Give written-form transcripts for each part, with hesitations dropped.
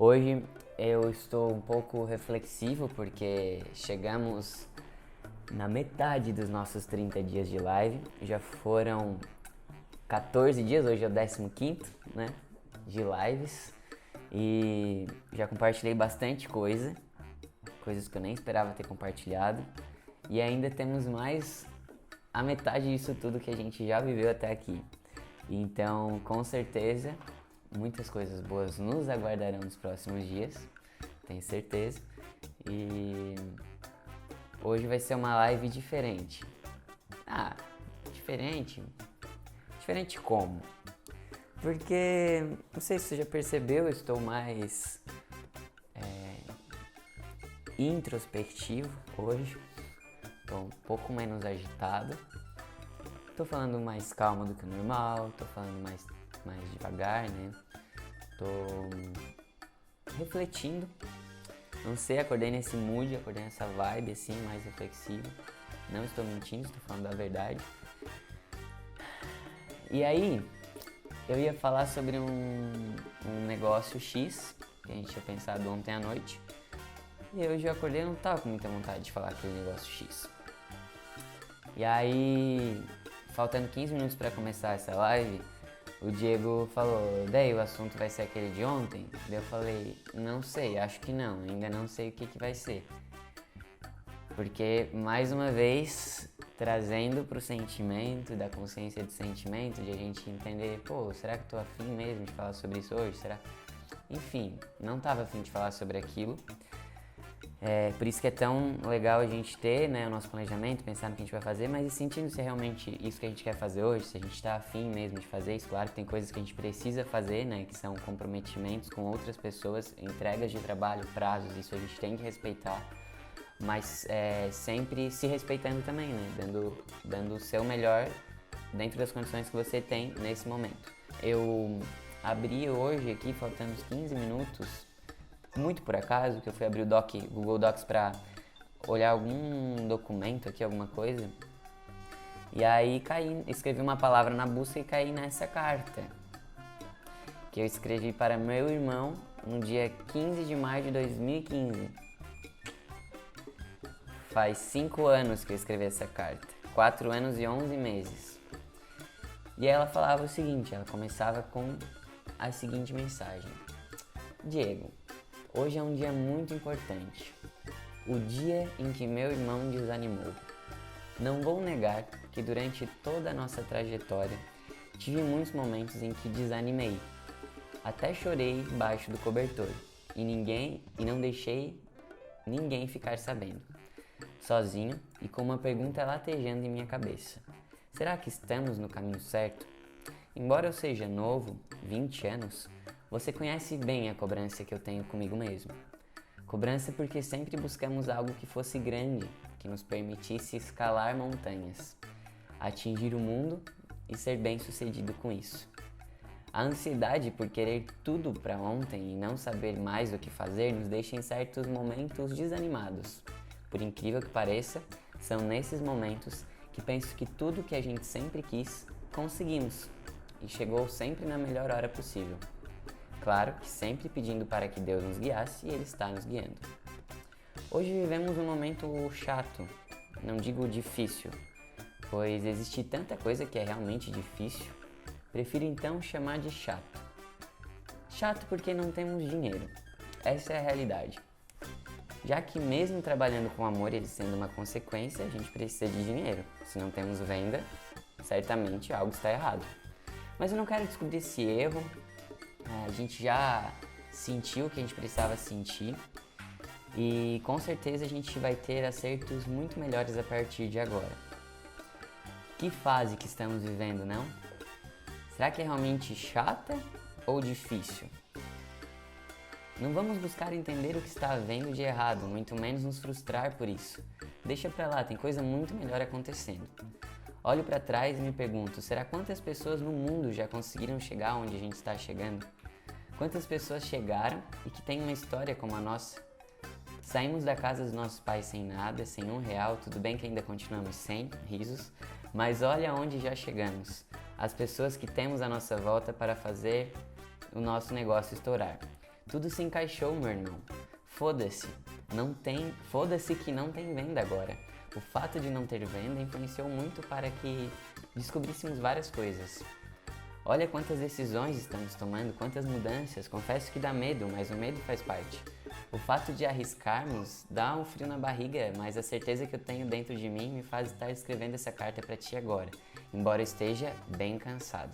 Hoje eu estou um pouco reflexivo porque chegamos na metade dos nossos 30 dias de live. Já foram 14 dias, hoje é o 15º, né, de lives. E já compartilhei bastante coisas que eu nem esperava ter compartilhado. E ainda temos mais a metade disso tudo que a gente já viveu até aqui. Então, com certeza, muitas coisas boas nos aguardarão nos próximos dias, tenho certeza. E hoje vai ser uma live diferente. Diferente? Diferente como? Porque, não sei se você já percebeu, eu estou mais introspectivo hoje. Estou um pouco menos agitado. Tô falando mais calmo do que o normal, tô falando mais devagar, né? Tô refletindo. Não sei, acordei nesse mood, acordei nessa vibe assim, mais reflexivo. Não estou mentindo, estou falando da verdade. E aí, eu ia falar sobre um negócio X, que a gente tinha pensado ontem à noite. E hoje eu acordei e não tava com muita vontade de falar aquele negócio X. E aí, faltando 15 minutos para começar essa live, o Diego falou: "Daí, o assunto vai ser aquele de ontem?" Daí eu falei: "Não sei, acho que não, ainda não sei o que vai ser." Porque, mais uma vez, trazendo pro sentimento, da consciência do sentimento, de a gente entender, será que eu tô afim mesmo de falar sobre isso hoje? Será? Enfim, não tava afim de falar sobre aquilo. Por isso que é tão legal a gente ter, né, o nosso planejamento, pensar no que a gente vai fazer, mas sentindo se é realmente isso que a gente quer fazer hoje, se a gente está afim mesmo de fazer isso. Claro que tem coisas que a gente precisa fazer, né, que são comprometimentos com outras pessoas, entregas de trabalho, prazos, isso a gente tem que respeitar, mas sempre se respeitando também, né, dando o seu melhor dentro das condições que você tem nesse momento. Eu abri hoje aqui, faltando uns 15 minutos, muito por acaso, que eu fui abrir o Google Docs para olhar algum documento aqui, alguma coisa. E aí escrevi uma palavra na busca e caí nessa carta. Que eu escrevi para meu irmão no dia 15 de maio de 2015. Faz 5 anos que eu escrevi essa carta. 4 anos e 11 meses. E ela falava o seguinte, ela começava com a seguinte mensagem: "Diego, hoje é um dia muito importante, o dia em que meu irmão desanimou. Não vou negar que durante toda a nossa trajetória tive muitos momentos em que desanimei. Até chorei embaixo do cobertor e não deixei ninguém ficar sabendo. Sozinho e com uma pergunta latejando em minha cabeça. Será que estamos no caminho certo? Embora eu seja novo, 20 anos, você conhece bem a cobrança que eu tenho comigo mesmo. Cobrança porque sempre buscamos algo que fosse grande, que nos permitisse escalar montanhas, atingir o mundo e ser bem-sucedido com isso. A ansiedade por querer tudo para ontem e não saber mais o que fazer nos deixa em certos momentos desanimados. Por incrível que pareça, são nesses momentos que penso que tudo que a gente sempre quis, conseguimos e chegou sempre na melhor hora possível. Claro que sempre pedindo para que Deus nos guiasse e Ele está nos guiando. Hoje vivemos um momento chato, não digo difícil, pois existe tanta coisa que é realmente difícil, prefiro então chamar de chato. Chato porque não temos dinheiro, essa é a realidade. Já que mesmo trabalhando com amor, ele sendo uma consequência, a gente precisa de dinheiro. Se não temos venda, certamente algo está errado. Mas eu não quero descobrir esse erro. A gente já sentiu o que a gente precisava sentir e com certeza a gente vai ter acertos muito melhores a partir de agora. Que fase que estamos vivendo, não? Será que é realmente chata ou difícil? Não vamos buscar entender o que está havendo de errado, muito menos nos frustrar por isso. Deixa pra lá, tem coisa muito melhor acontecendo. Olho para trás e me pergunto, será quantas pessoas no mundo já conseguiram chegar onde a gente está chegando? Quantas pessoas chegaram e que têm uma história como a nossa? Saímos da casa dos nossos pais sem nada, sem R$1, tudo bem que ainda continuamos sem, risos, mas olha onde já chegamos. As pessoas que temos à nossa volta para fazer o nosso negócio estourar. Tudo se encaixou, meu irmão. Foda-se. Foda-se que não tem venda agora. O fato de não ter venda influenciou muito para que descobríssemos várias coisas. Olha quantas decisões estamos tomando, quantas mudanças. Confesso que dá medo, mas o medo faz parte. O fato de arriscarmos dá um frio na barriga, mas a certeza que eu tenho dentro de mim me faz estar escrevendo essa carta para ti agora, embora eu esteja bem cansado.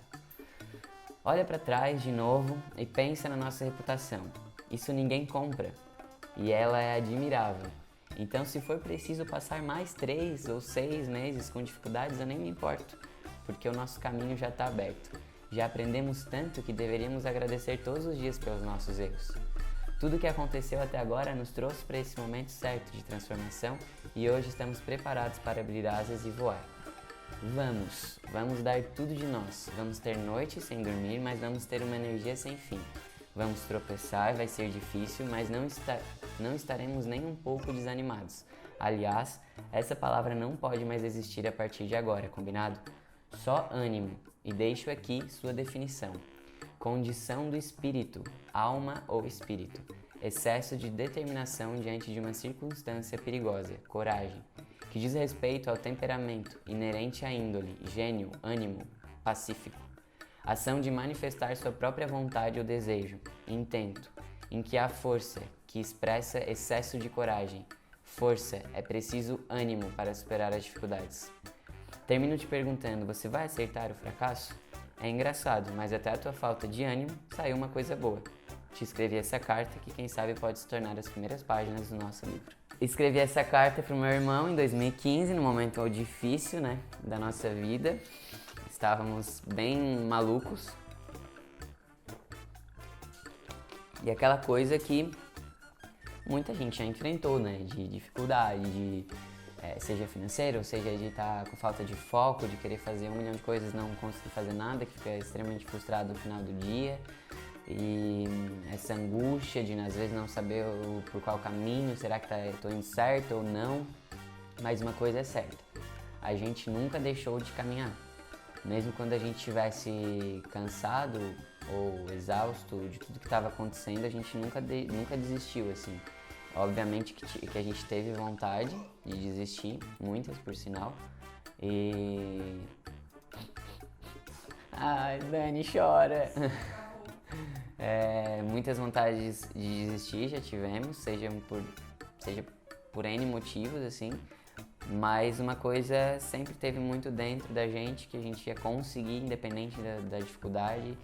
Olha para trás de novo e pensa na nossa reputação. Isso ninguém compra e ela é admirável. Então, se for preciso passar mais 3 ou 6 meses com dificuldades, eu nem me importo, porque o nosso caminho já está aberto. Já aprendemos tanto que deveríamos agradecer todos os dias pelos nossos erros. Tudo o que aconteceu até agora nos trouxe para esse momento certo de transformação e hoje estamos preparados para abrir asas e voar. Vamos dar tudo de nós. Vamos ter noites sem dormir, mas vamos ter uma energia sem fim. Vamos tropeçar, vai ser difícil, mas não estaremos nem um pouco desanimados. Aliás, essa palavra não pode mais existir a partir de agora, combinado? Só ânimo, e deixo aqui sua definição. Condição do espírito, alma ou espírito. Excesso de determinação diante de uma circunstância perigosa, coragem. Que diz respeito ao temperamento, inerente à índole, gênio, ânimo, pacífico. Ação de manifestar sua própria vontade ou desejo, intento, em que há força, que expressa excesso de coragem. Força, é preciso ânimo para superar as dificuldades. Termino te perguntando, você vai aceitar o fracasso? É engraçado, mas até a tua falta de ânimo saiu uma coisa boa. Te escrevi essa carta que quem sabe pode se tornar as primeiras páginas do nosso livro. Escrevi essa carta para o meu irmão em 2015, num momento difícil, da nossa vida. Estávamos bem malucos. E aquela coisa que muita gente já enfrentou, de dificuldade, seja financeiro, seja de estar com falta de foco, de querer fazer 1 milhão de coisas e não conseguir fazer nada, que fica extremamente frustrado no final do dia. E essa angústia de às vezes não saber por qual caminho, será que estou indo certo ou não. Mas uma coisa é certa, a gente nunca deixou de caminhar. Mesmo quando a gente estivesse cansado ou exausto de tudo que estava acontecendo, a gente nunca desistiu, assim. Obviamente que a gente teve vontade de desistir, muitas por sinal. E... Ai, Dani, chora! Muitas vontades de desistir já tivemos, seja por N motivos, assim. Mas uma coisa sempre teve muito dentro da gente, que a gente ia conseguir, independente da dificuldade.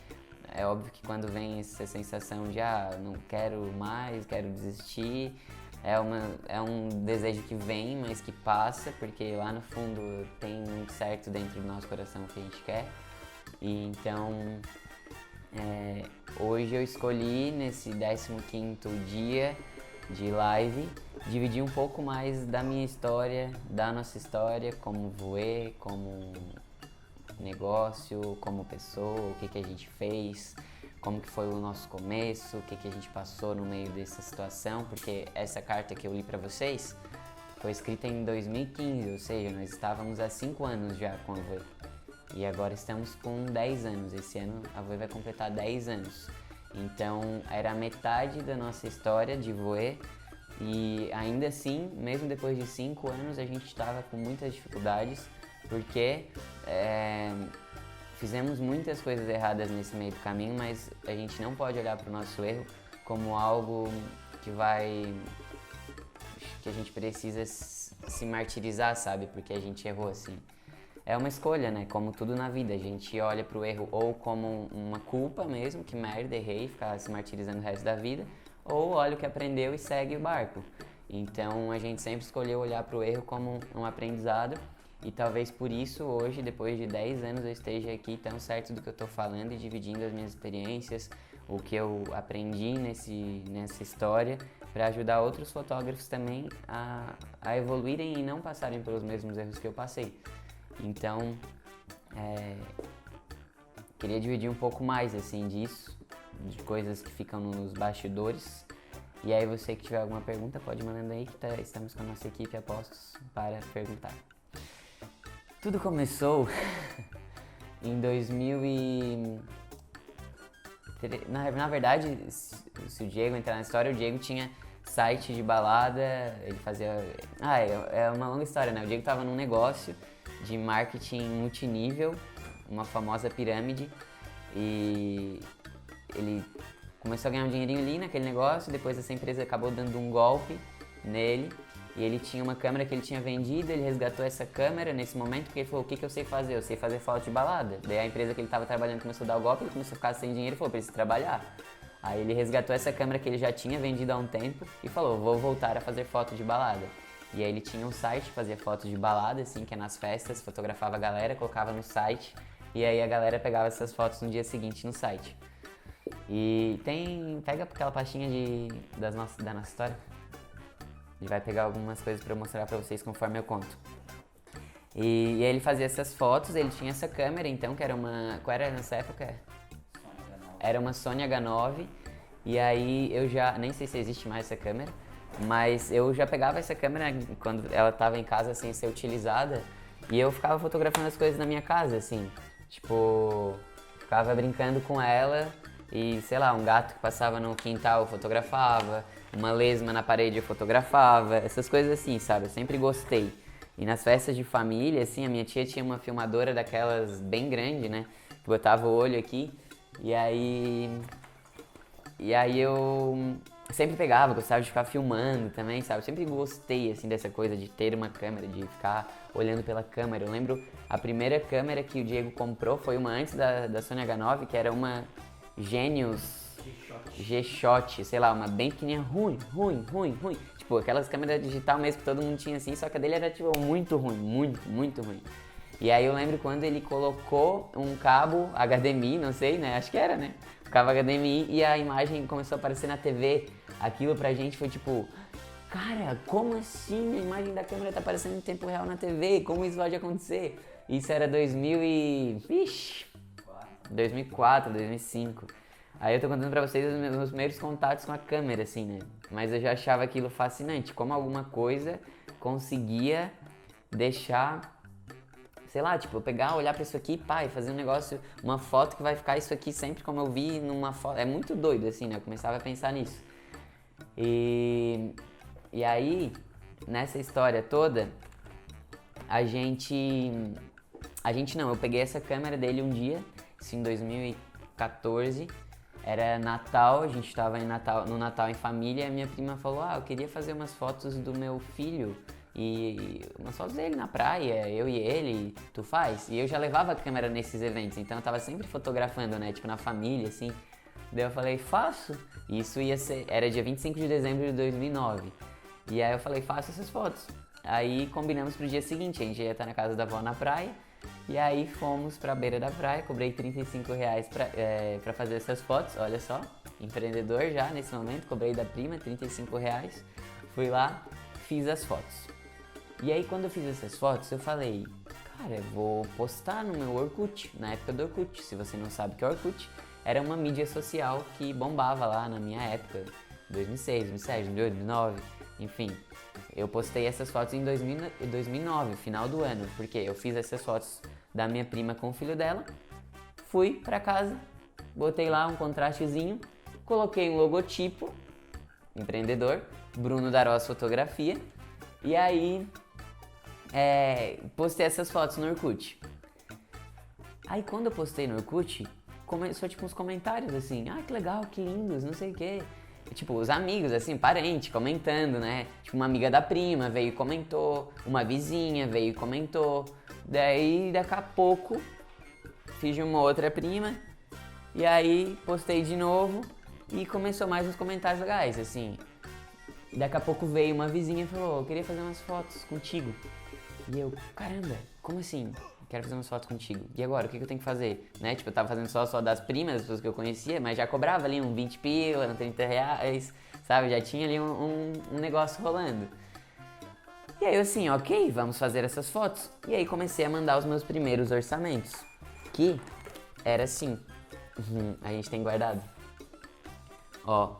É óbvio que quando vem essa sensação de não quero mais, quero desistir, é um desejo que vem, mas que passa, porque lá no fundo tem muito certo dentro do nosso coração o que a gente quer. E então, hoje eu escolhi, nesse 15º dia de live, dividir um pouco mais da minha história, da nossa história, como voê, como negócio, como pessoa, o que a gente fez, como que foi o nosso começo, o que a gente passou no meio dessa situação, porque essa carta que eu li para vocês foi escrita em 2015, ou seja, nós estávamos há 5 anos já com a voê. E agora estamos com 10 anos, esse ano a voê vai completar 10 anos. Então era a metade da nossa história de voê e ainda assim, mesmo depois de 5 anos, a gente estava com muitas dificuldades porque fizemos muitas coisas erradas nesse meio do caminho, mas a gente não pode olhar para o nosso erro como algo que a gente precisa se martirizar, sabe? Porque a gente errou assim. É uma escolha, como tudo na vida, a gente olha pro erro ou como uma culpa mesmo, que merda, errei, ficar se martirizando o resto da vida, ou olha o que aprendeu e segue o barco. Então a gente sempre escolheu olhar pro erro como um aprendizado e talvez por isso hoje, depois de 10 anos, eu esteja aqui tão certo do que eu tô falando e dividindo as minhas experiências, o que eu aprendi nessa história, para ajudar outros fotógrafos também a evoluírem e não passarem pelos mesmos erros que eu passei. Então, queria dividir um pouco mais, assim, disso, de coisas que ficam nos bastidores. E aí, você que tiver alguma pergunta, pode mandando aí, que estamos com a nossa equipe a postos para perguntar. Tudo começou em Na verdade, se o Diego entrar na história, o Diego tinha site de balada, ele fazia... é uma longa história, né? O Diego tava num negócio de marketing multinível, uma famosa pirâmide, e ele começou a ganhar um dinheirinho ali naquele negócio, depois essa empresa acabou dando um golpe nele, e ele tinha uma câmera que ele tinha vendido, ele resgatou essa câmera nesse momento, porque ele falou, o que eu sei fazer? Eu sei fazer foto de balada. Daí a empresa que ele estava trabalhando começou a dar o golpe, ele começou a ficar sem dinheiro e falou, preciso trabalhar. Aí ele resgatou essa câmera que ele já tinha vendido há um tempo e falou, vou voltar a fazer foto de balada. E aí ele tinha um site, fazia fotos de balada, assim, que é nas festas, fotografava a galera, colocava no site, e aí a galera pegava essas fotos no dia seguinte no site. E pega aquela pastinha da nossa história. Ele vai pegar algumas coisas pra eu mostrar pra vocês conforme eu conto. E aí ele fazia essas fotos, ele tinha essa câmera então, que era uma... Qual era nessa época? Era uma Sony H9. E aí eu já... Nem sei se existe mais essa câmera, mas eu já pegava essa câmera quando ela tava em casa sem ser utilizada, e eu ficava fotografando as coisas na minha casa, assim. Tipo, ficava brincando com ela e, sei lá, um gato que passava no quintal eu fotografava, uma lesma na parede eu fotografava, essas coisas assim, sabe? Eu sempre gostei. E nas festas de família, assim, a minha tia tinha uma filmadora daquelas bem grande, né? Que botava o olho aqui, e aí eu sempre pegava, gostava de ficar filmando também, sabe? Eu sempre gostei, assim, dessa coisa de ter uma câmera, de ficar olhando pela câmera. Eu lembro, a primeira câmera que o Diego comprou foi uma antes da Sony H9, que era uma Genius G-Shot, sei lá, uma bem pequenininha, ruim. Tipo, aquelas câmeras digital mesmo que todo mundo tinha assim, só que a dele era, tipo, muito ruim, muito ruim. E aí eu lembro quando ele colocou um cabo HDMI, não sei, né? Acho que era, né? O cabo HDMI e a imagem começou a aparecer na TV. Aquilo pra gente foi tipo, cara, como assim a imagem da câmera tá aparecendo em tempo real na TV? Como isso pode acontecer? Isso era 2004, 2005. Aí eu tô contando pra vocês os meus primeiros contatos com a câmera, assim, né? Mas eu já achava aquilo fascinante, como alguma coisa conseguia deixar, sei lá, tipo, eu pegar, olhar pra isso aqui, pá, e fazer um negócio, uma foto que vai ficar isso aqui sempre como eu vi numa foto. É muito doido, assim, né? Eu começava a pensar nisso. E aí, nessa história toda, eu peguei essa câmera dele um dia, assim, em 2014, era Natal, a gente tava no Natal em família, e a minha prima falou, eu queria fazer umas fotos do meu filho, e umas fotos dele na praia, eu e ele, tu faz? E eu já levava a câmera nesses eventos, então eu tava sempre fotografando, né, tipo na família, assim. Daí eu falei, faço? Isso era dia 25 de dezembro de 2009. E aí eu falei, faço essas fotos. Aí combinamos pro dia seguinte, a gente ia estar na casa da avó na praia. E aí fomos pra beira da praia, cobrei R$35 pra fazer essas fotos, olha só. Empreendedor já nesse momento, cobrei da prima R$35. Fui lá, fiz as fotos. E aí quando eu fiz essas fotos, eu falei, cara, eu vou postar no meu Orkut, na época do Orkut. Se você não sabe o que é Orkut, era uma mídia social que bombava lá na minha época, 2006, 2007, 2008, 2009, enfim. Eu postei essas fotos em 2009, final do ano, porque eu fiz essas fotos da minha prima com o filho dela, fui pra casa, botei lá um contrastezinho, coloquei um logotipo, empreendedor, Bruno Darós Fotografia, e aí postei essas fotos no Orkut. Aí quando eu postei no Orkut, começou tipo uns comentários assim, que legal, que lindos, não sei o quê. Tipo, os amigos, assim, parente, comentando, né? Tipo, uma amiga da prima veio e comentou, uma vizinha veio e comentou. Daí, daqui a pouco, fiz de uma outra prima, e aí postei de novo e começou mais uns comentários legais, assim. Daqui a pouco veio uma vizinha e falou, eu queria fazer umas fotos contigo. E eu, caramba, como assim? Quero fazer umas fotos contigo. E agora, o que eu tenho que fazer? Né? Tipo, eu tava fazendo só das primas, das pessoas que eu conhecia, mas já cobrava ali um 20 pila, um 30 reais, sabe? Já tinha ali um negócio rolando. E aí eu assim, ok, vamos fazer essas fotos. E aí comecei a mandar os meus primeiros orçamentos, que era assim, a gente tem guardado. Ó,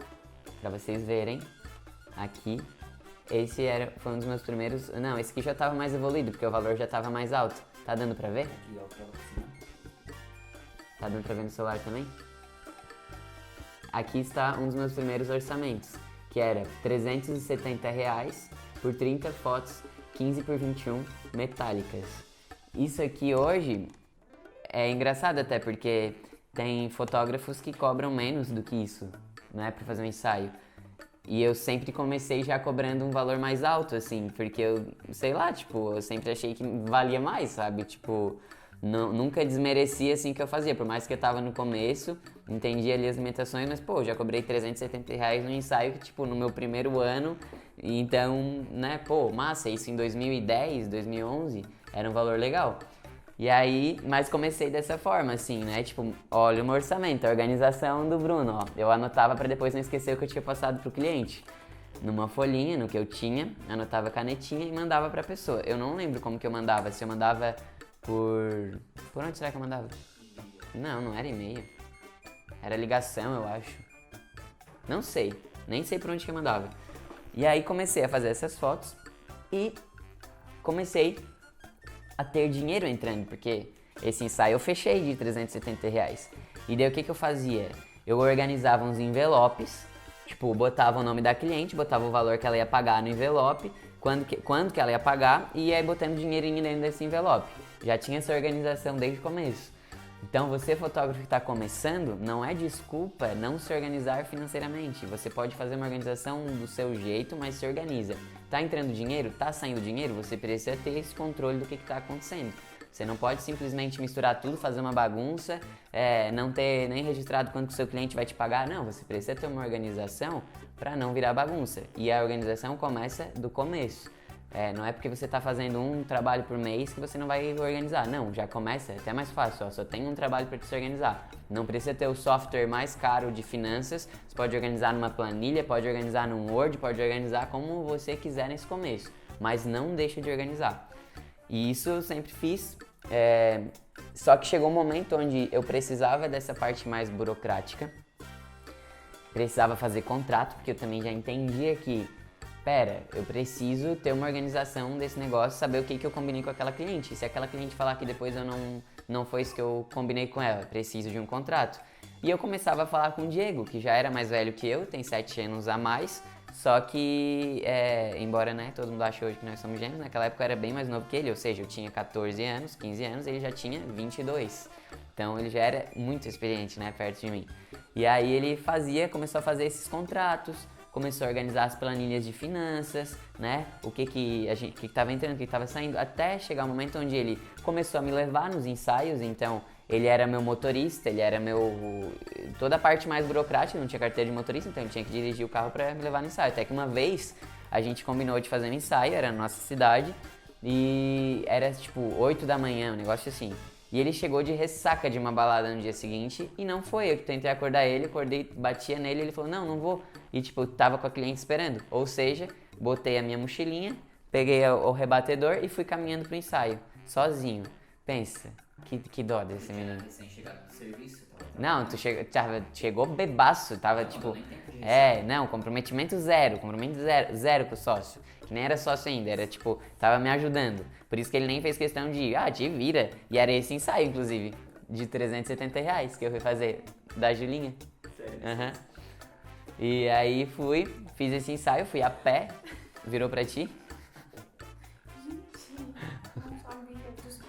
pra vocês verem, aqui, foi um dos meus primeiros, não, esse aqui já tava mais evoluído, porque o valor já tava mais alto. Tá dando pra ver? Tá dando pra ver no celular também? aqui está um dos meus primeiros orçamentos, que era R$370 por 30 fotos 15 por 21 metálicas. Isso aqui hoje é engraçado até porque tem fotógrafos que cobram menos do que isso, né, pra fazer um ensaio. E eu sempre comecei já cobrando um valor mais alto, assim, porque eu, sei lá, tipo, eu sempre achei que valia mais, sabe? Tipo, nunca desmerecia, assim, o que eu fazia. Por mais que eu tava no começo, entendia ali as limitações, mas, pô, já cobrei R$370 no ensaio, que, tipo, no meu primeiro ano. Então, né, pô, massa, isso em 2010, 2011, era um valor legal. E aí, mas comecei dessa forma, assim, né? Tipo, olha o meu orçamento, a organização do Bruno, ó. Eu anotava pra depois não esquecer o que eu tinha passado pro cliente. Numa folhinha, no que eu tinha, anotava canetinha e mandava pra pessoa. Eu não lembro como que eu mandava, se eu mandava por... Por onde será que eu mandava? Não era e-mail. Era ligação, eu acho. Não sei, nem sei por onde que eu mandava. E aí comecei a fazer essas fotos e comecei a ter dinheiro entrando, porque esse ensaio eu fechei de R$370. E daí o que eu fazia? Eu organizava uns envelopes, tipo, botava o nome da cliente, botava o valor que ela ia pagar no envelope, quando que ela ia pagar, e ia aí botando dinheirinho dentro desse envelope. Já tinha essa organização desde o começo. Então, você, fotógrafo que está começando, não é desculpa não se organizar financeiramente. Você pode fazer uma organização do seu jeito, mas se organiza. Tá entrando dinheiro? Tá saindo dinheiro? Você precisa ter esse controle do que está acontecendo. Você não pode simplesmente misturar tudo, fazer uma bagunça, não ter nem registrado quanto que o seu cliente vai te pagar. Não, você precisa ter uma organização para não virar bagunça. E a organização começa do começo. Não é porque você está fazendo um trabalho por mês que você não vai organizar. Não, já começa, é até mais fácil, ó, só tem um trabalho para se organizar. Não precisa ter o software mais caro de finanças, você pode organizar numa planilha, pode organizar num Word, pode organizar como você quiser nesse começo, mas não deixa de organizar. E isso eu sempre fiz, só que chegou um momento onde eu precisava dessa parte mais burocrática, precisava fazer contrato, porque eu também já entendia que eu preciso ter uma organização desse negócio, saber o que eu combinei com aquela cliente. Se aquela cliente falar que depois eu não foi isso que eu combinei com ela, preciso de um contrato. E eu começava a falar com o Diego, que já era mais velho que eu, tem 7 anos a mais, só que, embora, né, todo mundo ache hoje que nós somos gêmeos, naquela época eu era bem mais novo que ele, ou seja, eu tinha 14 anos, 15 anos, ele já tinha 22. Então ele já era muito experiente, né, perto de mim. E aí ele começou a fazer esses contratos, começou a organizar as planilhas de finanças, né? O que estava entrando, o que estava saindo, até chegar o momento onde ele começou a me levar nos ensaios. Então, ele era meu motorista, ele era toda a parte mais burocrática, não tinha carteira de motorista, então ele tinha que dirigir o carro para me levar no ensaio. Até que uma vez a gente combinou de fazer um ensaio, era na nossa cidade, e era tipo 8 da manhã, um negócio assim. E ele chegou de ressaca de uma balada no dia seguinte e não foi. Eu tentei acordar ele, batia nele e ele falou, não vou. E tipo, tava com a cliente esperando. Ou seja, botei a minha mochilinha, peguei o rebatedor e fui caminhando pro ensaio, sozinho. Pensa, que dó desse menino. Sem chegar do serviço? Não, chegou bebaço, tava tipo... comprometimento zero com o sócio. Que nem era sócio ainda, era tipo, tava me ajudando. Por isso que ele nem fez questão de, te vira. E era esse ensaio, inclusive, de R$370 que eu fui fazer, da Julinha. Sério? Aham. E aí fiz esse ensaio, fui a pé, virou pra ti.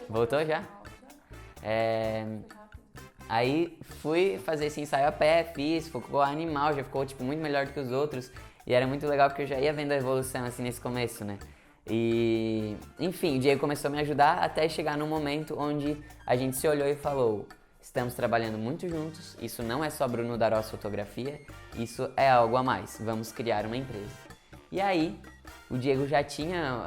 Voltou já? Aí fui fazer esse ensaio a pé, ficou animal, já ficou tipo muito melhor do que os outros. E era muito legal porque eu já ia vendo a evolução assim nesse começo, né? E enfim, o Diego começou a me ajudar até chegar num momento onde a gente se olhou e falou: estamos trabalhando muito juntos, isso não é só Bruno Darós Fotografia, isso é algo a mais, vamos criar uma empresa. E aí, o Diego já tinha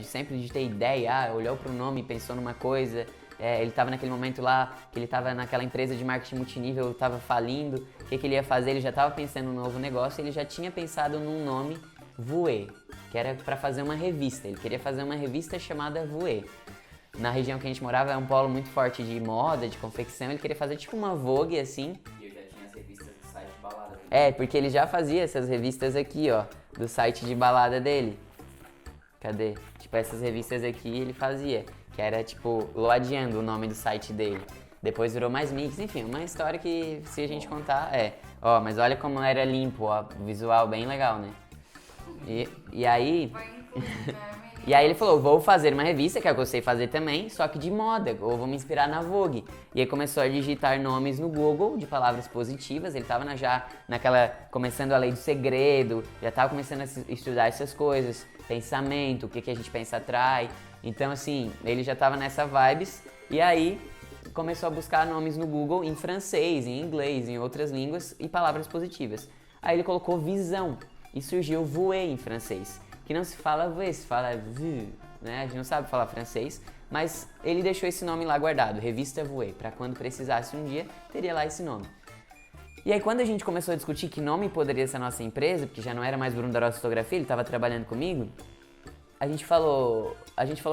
sempre de ter ideia, olhou para o nome, pensou numa coisa. Ele estava naquele momento lá, que ele estava naquela empresa de marketing multinível, estava falindo, o que ele ia fazer, ele já estava pensando num novo negócio, ele já tinha pensado num nome, Voe, que era para fazer uma revista, ele queria fazer uma revista chamada Voe. Na região que a gente morava é um polo muito forte de moda, de confecção, ele queria fazer tipo uma Vogue assim. E eu já tinha as revistas do site de balada. Porque ele já fazia essas revistas aqui, ó, do site de balada dele. Cadê? Tipo, essas revistas aqui ele fazia, que era tipo Loadiando o nome do site dele. depois virou mais mix, enfim, uma história que se a gente contar ó, mas olha como era limpo, ó, visual bem legal, né? E aí... E aí ele falou, vou fazer uma revista, que é o que eu sei fazer também, só que de moda, ou vou me inspirar na Vogue. E aí começou a digitar nomes no Google de palavras positivas, ele tava já naquela, começando a lei do segredo, já tava começando a estudar essas coisas, pensamento, o que a gente pensa atrai. Então assim, ele já tava nessa vibes, e aí começou a buscar nomes no Google em francês, em inglês, em outras línguas e palavras positivas. Aí ele colocou visão, e surgiu voer em francês. Que não se fala voer, se fala vu, né? A gente não sabe falar francês, mas ele deixou esse nome lá guardado, Revista Voer, para quando precisasse um dia, teria lá esse nome. E aí quando a gente começou a discutir que nome poderia ser a nossa empresa, porque já não era mais Bruno da Rosa Fotografia, ele estava trabalhando comigo, a gente falou,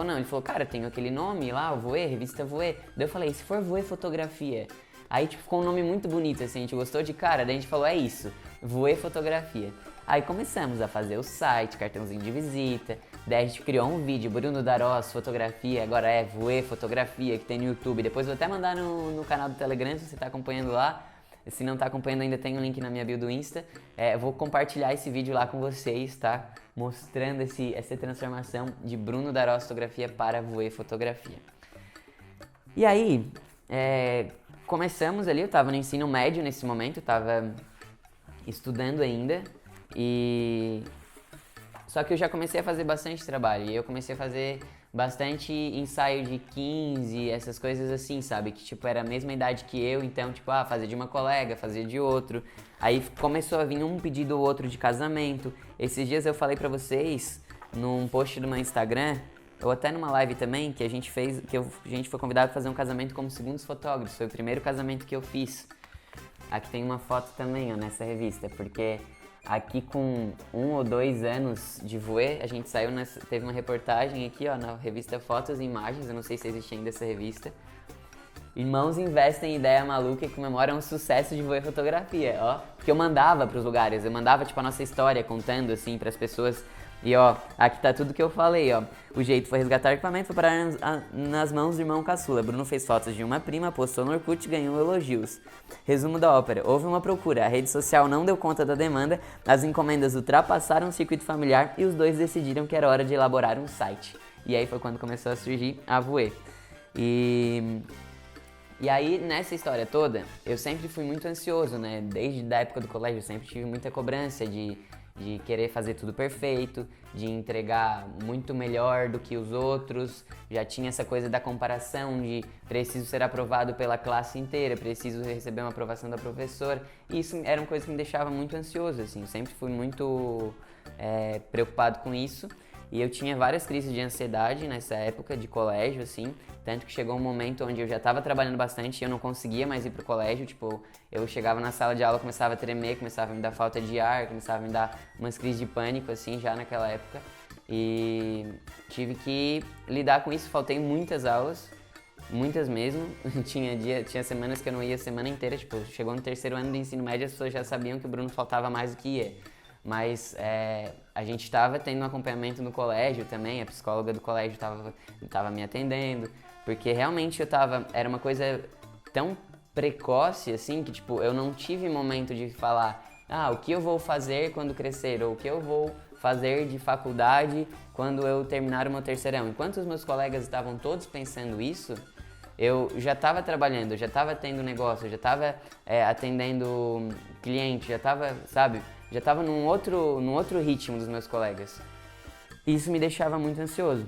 não, ele falou, cara, tem aquele nome lá, o Voer, Revista Voer. Daí eu falei, se for Voer Fotografia? Aí tipo, ficou um nome muito bonito, assim, a gente gostou de cara, daí a gente falou, é isso, Voer Fotografia. Aí começamos a fazer o site, cartãozinho de visita, daí a gente criou um vídeo, Bruno Darós Fotografia, agora é Voer Fotografia, que tem no YouTube. Depois vou até mandar no canal do Telegram, se você tá acompanhando lá. Se não tá acompanhando ainda, tem um link na minha bio do Insta. Eu vou compartilhar esse vídeo lá com vocês, tá? Mostrando essa transformação de Bruno Darós Fotografia para Voer Fotografia. E aí, começamos ali, eu tava no ensino médio nesse momento, eu tava estudando ainda. Só que eu já comecei a fazer bastante trabalho, e eu comecei a fazer bastante ensaio de 15, essas coisas assim, sabe? Que tipo, era a mesma idade que eu, então tipo, fazia de uma colega, fazia de outro. Aí começou a vir um pedido ou outro de casamento. Esses dias eu falei pra vocês, num post do meu Instagram, ou até numa live também, que a gente fez, a gente foi convidado a fazer um casamento como segundos fotógrafos. Foi o primeiro casamento que eu fiz. Aqui tem uma foto também, ó, nessa revista, porque... Aqui com 1 ou 2 anos de voer, a gente saiu teve uma reportagem aqui, ó, na revista Fotos e Imagens, eu não sei se existe ainda essa revista. Irmãos investem em ideia maluca e comemoram o sucesso de voer fotografia, ó. Que eu mandava pros lugares, eu mandava tipo a nossa história contando assim pras pessoas. E ó, aqui tá tudo que eu falei, ó. O jeito foi resgatar o equipamento, foi parar nas mãos do irmão caçula. Bruno fez fotos de uma prima, postou no Orkut e ganhou elogios. Resumo da ópera. Houve uma procura, a rede social não deu conta da demanda, as encomendas ultrapassaram o circuito familiar e os dois decidiram que era hora de elaborar um site. E aí foi quando começou a surgir a Voer. E aí, nessa história toda, eu sempre fui muito ansioso, né? Desde a época do colégio, eu sempre tive muita cobrança de querer fazer tudo perfeito, de entregar muito melhor do que os outros. Já tinha essa coisa da comparação de preciso ser aprovado pela classe inteira, preciso receber uma aprovação da professora. E isso era uma coisa que me deixava muito ansioso, assim. Eu sempre fui muito preocupado com isso. E eu tinha várias crises de ansiedade nessa época de colégio, assim, tanto que chegou um momento onde eu já estava trabalhando bastante e eu não conseguia mais ir pro colégio, tipo, eu chegava na sala de aula, começava a tremer, começava a me dar falta de ar, começava a me dar umas crises de pânico, assim, já naquela época. E tive que lidar com isso, faltei muitas aulas, muitas mesmo, tinha semanas que eu não ia a semana inteira, tipo, chegou no 3º ano do ensino médio, as pessoas já sabiam que o Bruno faltava mais do que ia. Mas a gente estava tendo um acompanhamento no colégio também, a psicóloga do colégio estava me atendendo, porque realmente era uma coisa tão precoce assim, que tipo, eu não tive momento de falar, o que eu vou fazer quando crescer, ou o que eu vou fazer de faculdade quando eu terminar o meu terceirão. Enquanto os meus colegas estavam todos pensando isso, eu já estava trabalhando, eu já estava tendo negócio, eu já estava atendendo cliente, já estava, sabe... Já estava num outro ritmo dos meus colegas. Isso me deixava muito ansioso.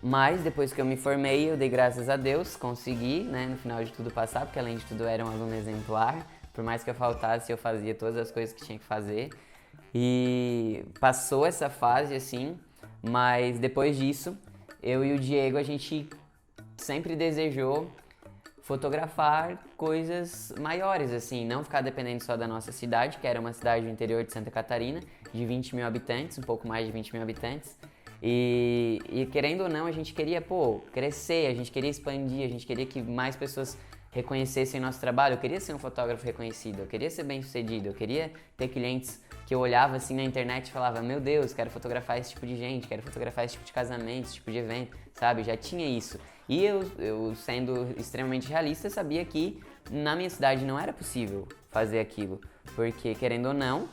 Mas depois que eu me formei, eu dei graças a Deus, consegui, né, no final de tudo passar, porque além de tudo eu era um aluno exemplar. Por mais que eu faltasse, eu fazia todas as coisas que tinha que fazer. E passou essa fase, assim, mas depois disso, eu e o Diego, a gente sempre desejou fotografar coisas maiores, assim, não ficar dependendo só da nossa cidade, que era uma cidade do interior de Santa Catarina, de 20 mil habitantes, um pouco mais de 20 mil habitantes. E querendo ou não, a gente queria, crescer, a gente queria expandir, a gente queria que mais pessoas reconhecessem nosso trabalho. Eu queria ser um fotógrafo reconhecido, eu queria ser bem sucedido, eu queria ter clientes que eu olhava assim na internet e falava, meu Deus, quero fotografar esse tipo de gente, quero fotografar esse tipo de casamento, esse tipo de evento, sabe? Já tinha isso. E eu sendo extremamente realista, sabia que na minha cidade não era possível fazer aquilo. Porque, querendo ou não,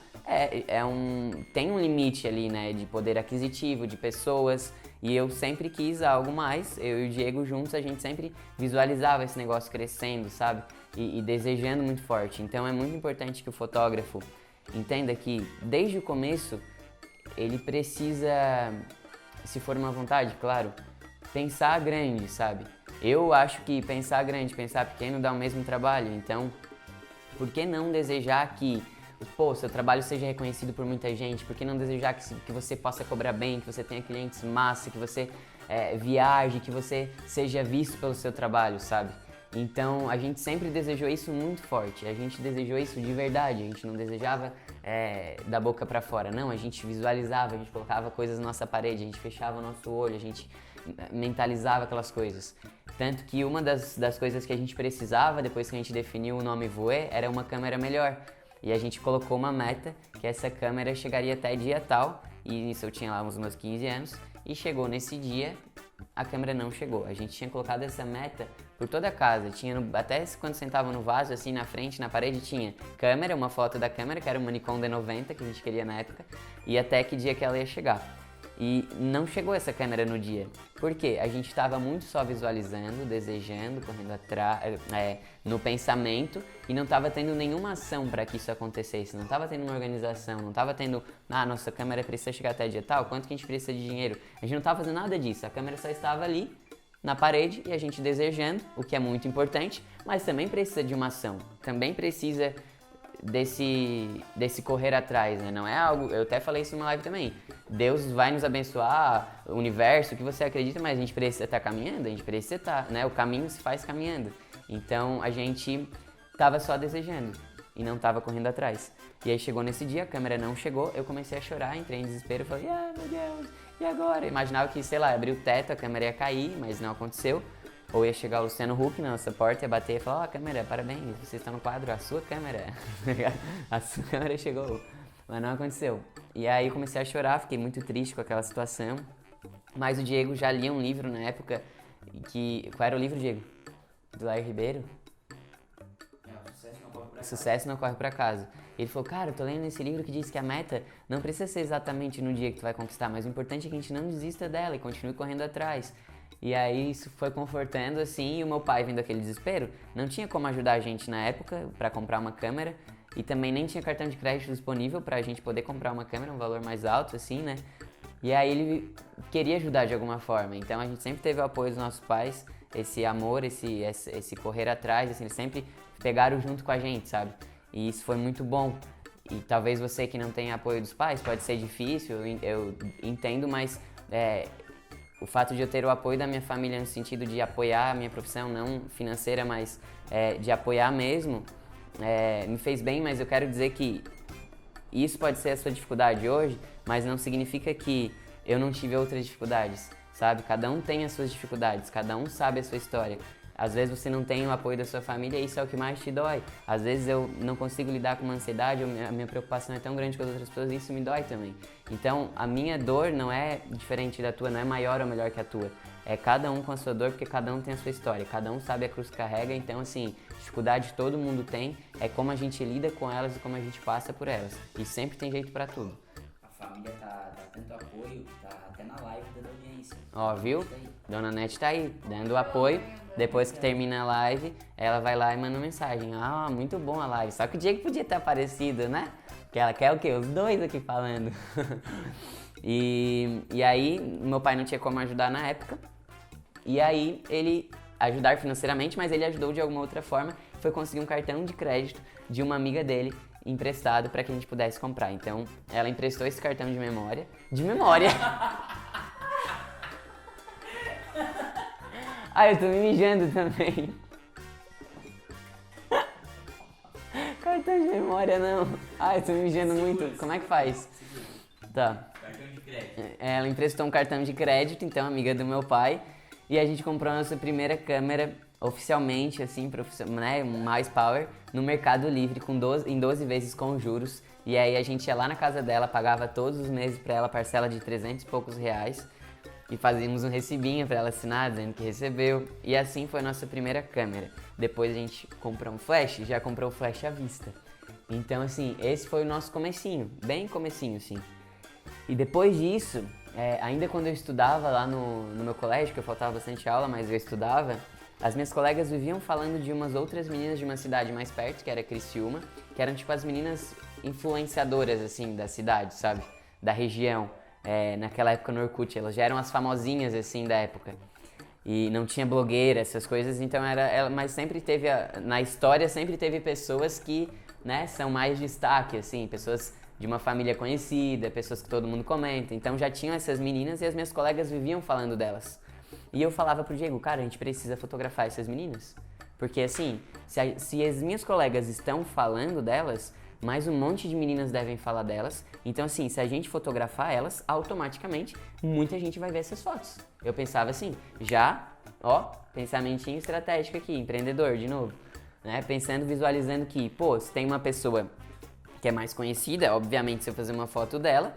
tem um limite ali, né, de poder aquisitivo, de pessoas. E eu sempre quis algo mais, eu e o Diego juntos, a gente sempre visualizava esse negócio crescendo, sabe? E desejando muito forte. Então é muito importante que o fotógrafo entenda que, desde o começo, ele precisa, se for uma vontade, claro, pensar grande, sabe? Eu acho que pensar grande, pensar pequeno dá o mesmo trabalho, então por que não desejar que, pô, seu trabalho seja reconhecido por muita gente? Por que não desejar que você possa cobrar bem, que você tenha clientes massa, que você viaje, que você seja visto pelo seu trabalho, sabe? Então a gente sempre desejou isso muito forte, a gente desejou isso de verdade, a gente não desejava da boca pra fora, não, a gente visualizava, a gente colocava coisas na nossa parede, a gente fechava o nosso olho, a gente mentalizava aquelas coisas. Tanto que uma das coisas que a gente precisava, depois que a gente definiu o nome Voe, era uma câmera melhor. E a gente colocou uma meta, que essa câmera chegaria até dia tal, e isso eu tinha lá uns meus 15 anos, e chegou nesse dia, a câmera não chegou. A gente tinha colocado essa meta por toda a casa, até quando sentava no vaso, assim, na frente, na parede, tinha câmera, uma foto da câmera, que era uma Nikon D90, que a gente queria na época, e até que dia que ela ia chegar. E não chegou essa câmera no dia. Por quê? A gente estava muito só visualizando, desejando, correndo atrás, no pensamento, e não estava tendo nenhuma ação para que isso acontecesse. Não estava tendo uma organização, não estava tendo, nossa câmera precisa chegar até dia tal, quanto que a gente precisa de dinheiro? A gente não estava fazendo nada disso. A câmera só estava ali, na parede, e a gente desejando, o que é muito importante, mas também precisa de uma ação. Também precisa desse correr atrás, né? Não é algo, eu até falei isso numa live também, Deus vai nos abençoar, o universo, o que você acredita, mas a gente precisa estar caminhando, a gente precisa estar, né? O caminho se faz caminhando. Então a gente tava só desejando e não tava correndo atrás. E aí chegou nesse dia, a câmera não chegou, eu comecei a chorar, entrei em desespero, falei, meu Deus, e agora? Eu imaginava que, sei lá, abrir o teto, a câmera ia cair, mas não aconteceu. Ou ia chegar o Luciano Huck na nossa porta, ia bater e falar, câmera, parabéns, você está no quadro, a sua câmera. A sua câmera chegou. Mas não aconteceu. E aí eu comecei a chorar, fiquei muito triste com aquela situação. Mas o Diego já lia um livro na época, qual era o livro, Diego? Do Lair Ribeiro? Sucesso não corre por acaso. Ele falou, cara, eu tô lendo esse livro que diz que a meta não precisa ser exatamente no dia que tu vai conquistar, mas o importante é que a gente não desista dela e continue correndo atrás. E aí isso foi confortando, assim, e o meu pai, vendo aquele desespero, não tinha como ajudar a gente na época para comprar uma câmera, e também nem tinha cartão de crédito disponível pra gente poder comprar uma câmera, um valor mais alto, assim, né? E aí ele queria ajudar de alguma forma, então a gente sempre teve o apoio dos nossos pais, esse amor, esse correr atrás, assim, eles sempre pegaram junto com a gente, sabe? E isso foi muito bom. E talvez você que não tenha apoio dos pais, pode ser difícil, eu entendo, mas o fato de eu ter o apoio da minha família no sentido de apoiar a minha profissão, não financeira, mas de apoiar mesmo, me fez bem, mas eu quero dizer que isso pode ser a sua dificuldade hoje, mas não significa que eu não tive outras dificuldades, sabe? Cada um tem as suas dificuldades, cada um sabe a sua história. Às vezes você não tem o apoio da sua família e isso é o que mais te dói. Às vezes eu não consigo lidar com uma ansiedade, a minha preocupação é tão grande com as outras pessoas e isso me dói também. Então a minha dor não é diferente da tua, não é maior ou melhor que a tua. É cada um com a sua dor porque cada um tem a sua história, cada um sabe a cruz que carrega, então assim, dificuldade todo mundo tem, é como a gente lida com elas e como a gente passa por elas. E sempre tem jeito pra tudo. A família tá tanto apoio, tá até na live da audiência. Ó, viu? Dona Nete tá aí, dando apoio. Depois que termina a live, ela vai lá e manda mensagem. Ah, muito bom a live. Só que o Diego podia ter aparecido, né? Porque ela quer o quê? Os dois aqui falando. E aí, meu pai não tinha como ajudar na época. E aí, ele ajudar financeiramente, mas ele ajudou de alguma outra forma. Foi conseguir um cartão de crédito de uma amiga dele, emprestado para que a gente pudesse comprar. Então, ela emprestou esse cartão de memória. De memória! Eu tô me mijando também. Cartão de memória não. Eu tô me mijando muito. Como é que faz? Tá. Cartão de crédito. Ela emprestou um cartão de crédito, então, amiga do meu pai. E a gente comprou a nossa primeira câmera oficialmente, assim, né, mais power, no Mercado Livre, em 12 vezes com juros. E aí a gente ia lá na casa dela, pagava todos os meses pra ela parcela de 300 e poucos reais. e fazíamos um recibinho para ela assinar dizendo que recebeu. E assim foi a nossa primeira câmera. Depois a gente comprou um flash, já comprou o flash à vista. Então assim, esse foi o nosso comecinho, bem comecinho sim. E depois disso, ainda quando eu estudava lá no meu colégio, que eu faltava bastante aula, mas eu estudava, as minhas colegas viviam falando de umas outras meninas de uma cidade mais perto, que era Criciúma, que eram tipo as meninas influenciadoras assim da cidade, sabe? Da região. Naquela época no Orkut, elas já eram as famosinhas assim da época. E não tinha blogueira, essas coisas, então mas sempre teve, na história sempre teve pessoas que, né, são mais destaque, assim, pessoas de uma família conhecida, pessoas que todo mundo comenta. Então já tinham essas meninas e as minhas colegas viviam falando delas. E eu falava pro Diego, cara, a gente precisa fotografar essas meninas. Porque assim, se as minhas colegas estão falando delas, mais um monte de meninas devem falar delas. Então assim, se a gente fotografar elas, automaticamente muita gente vai ver essas fotos. Eu pensava assim, pensamentinho estratégico aqui, empreendedor de novo. Né? Pensando, visualizando que, se tem uma pessoa que é mais conhecida, obviamente se eu fazer uma foto dela,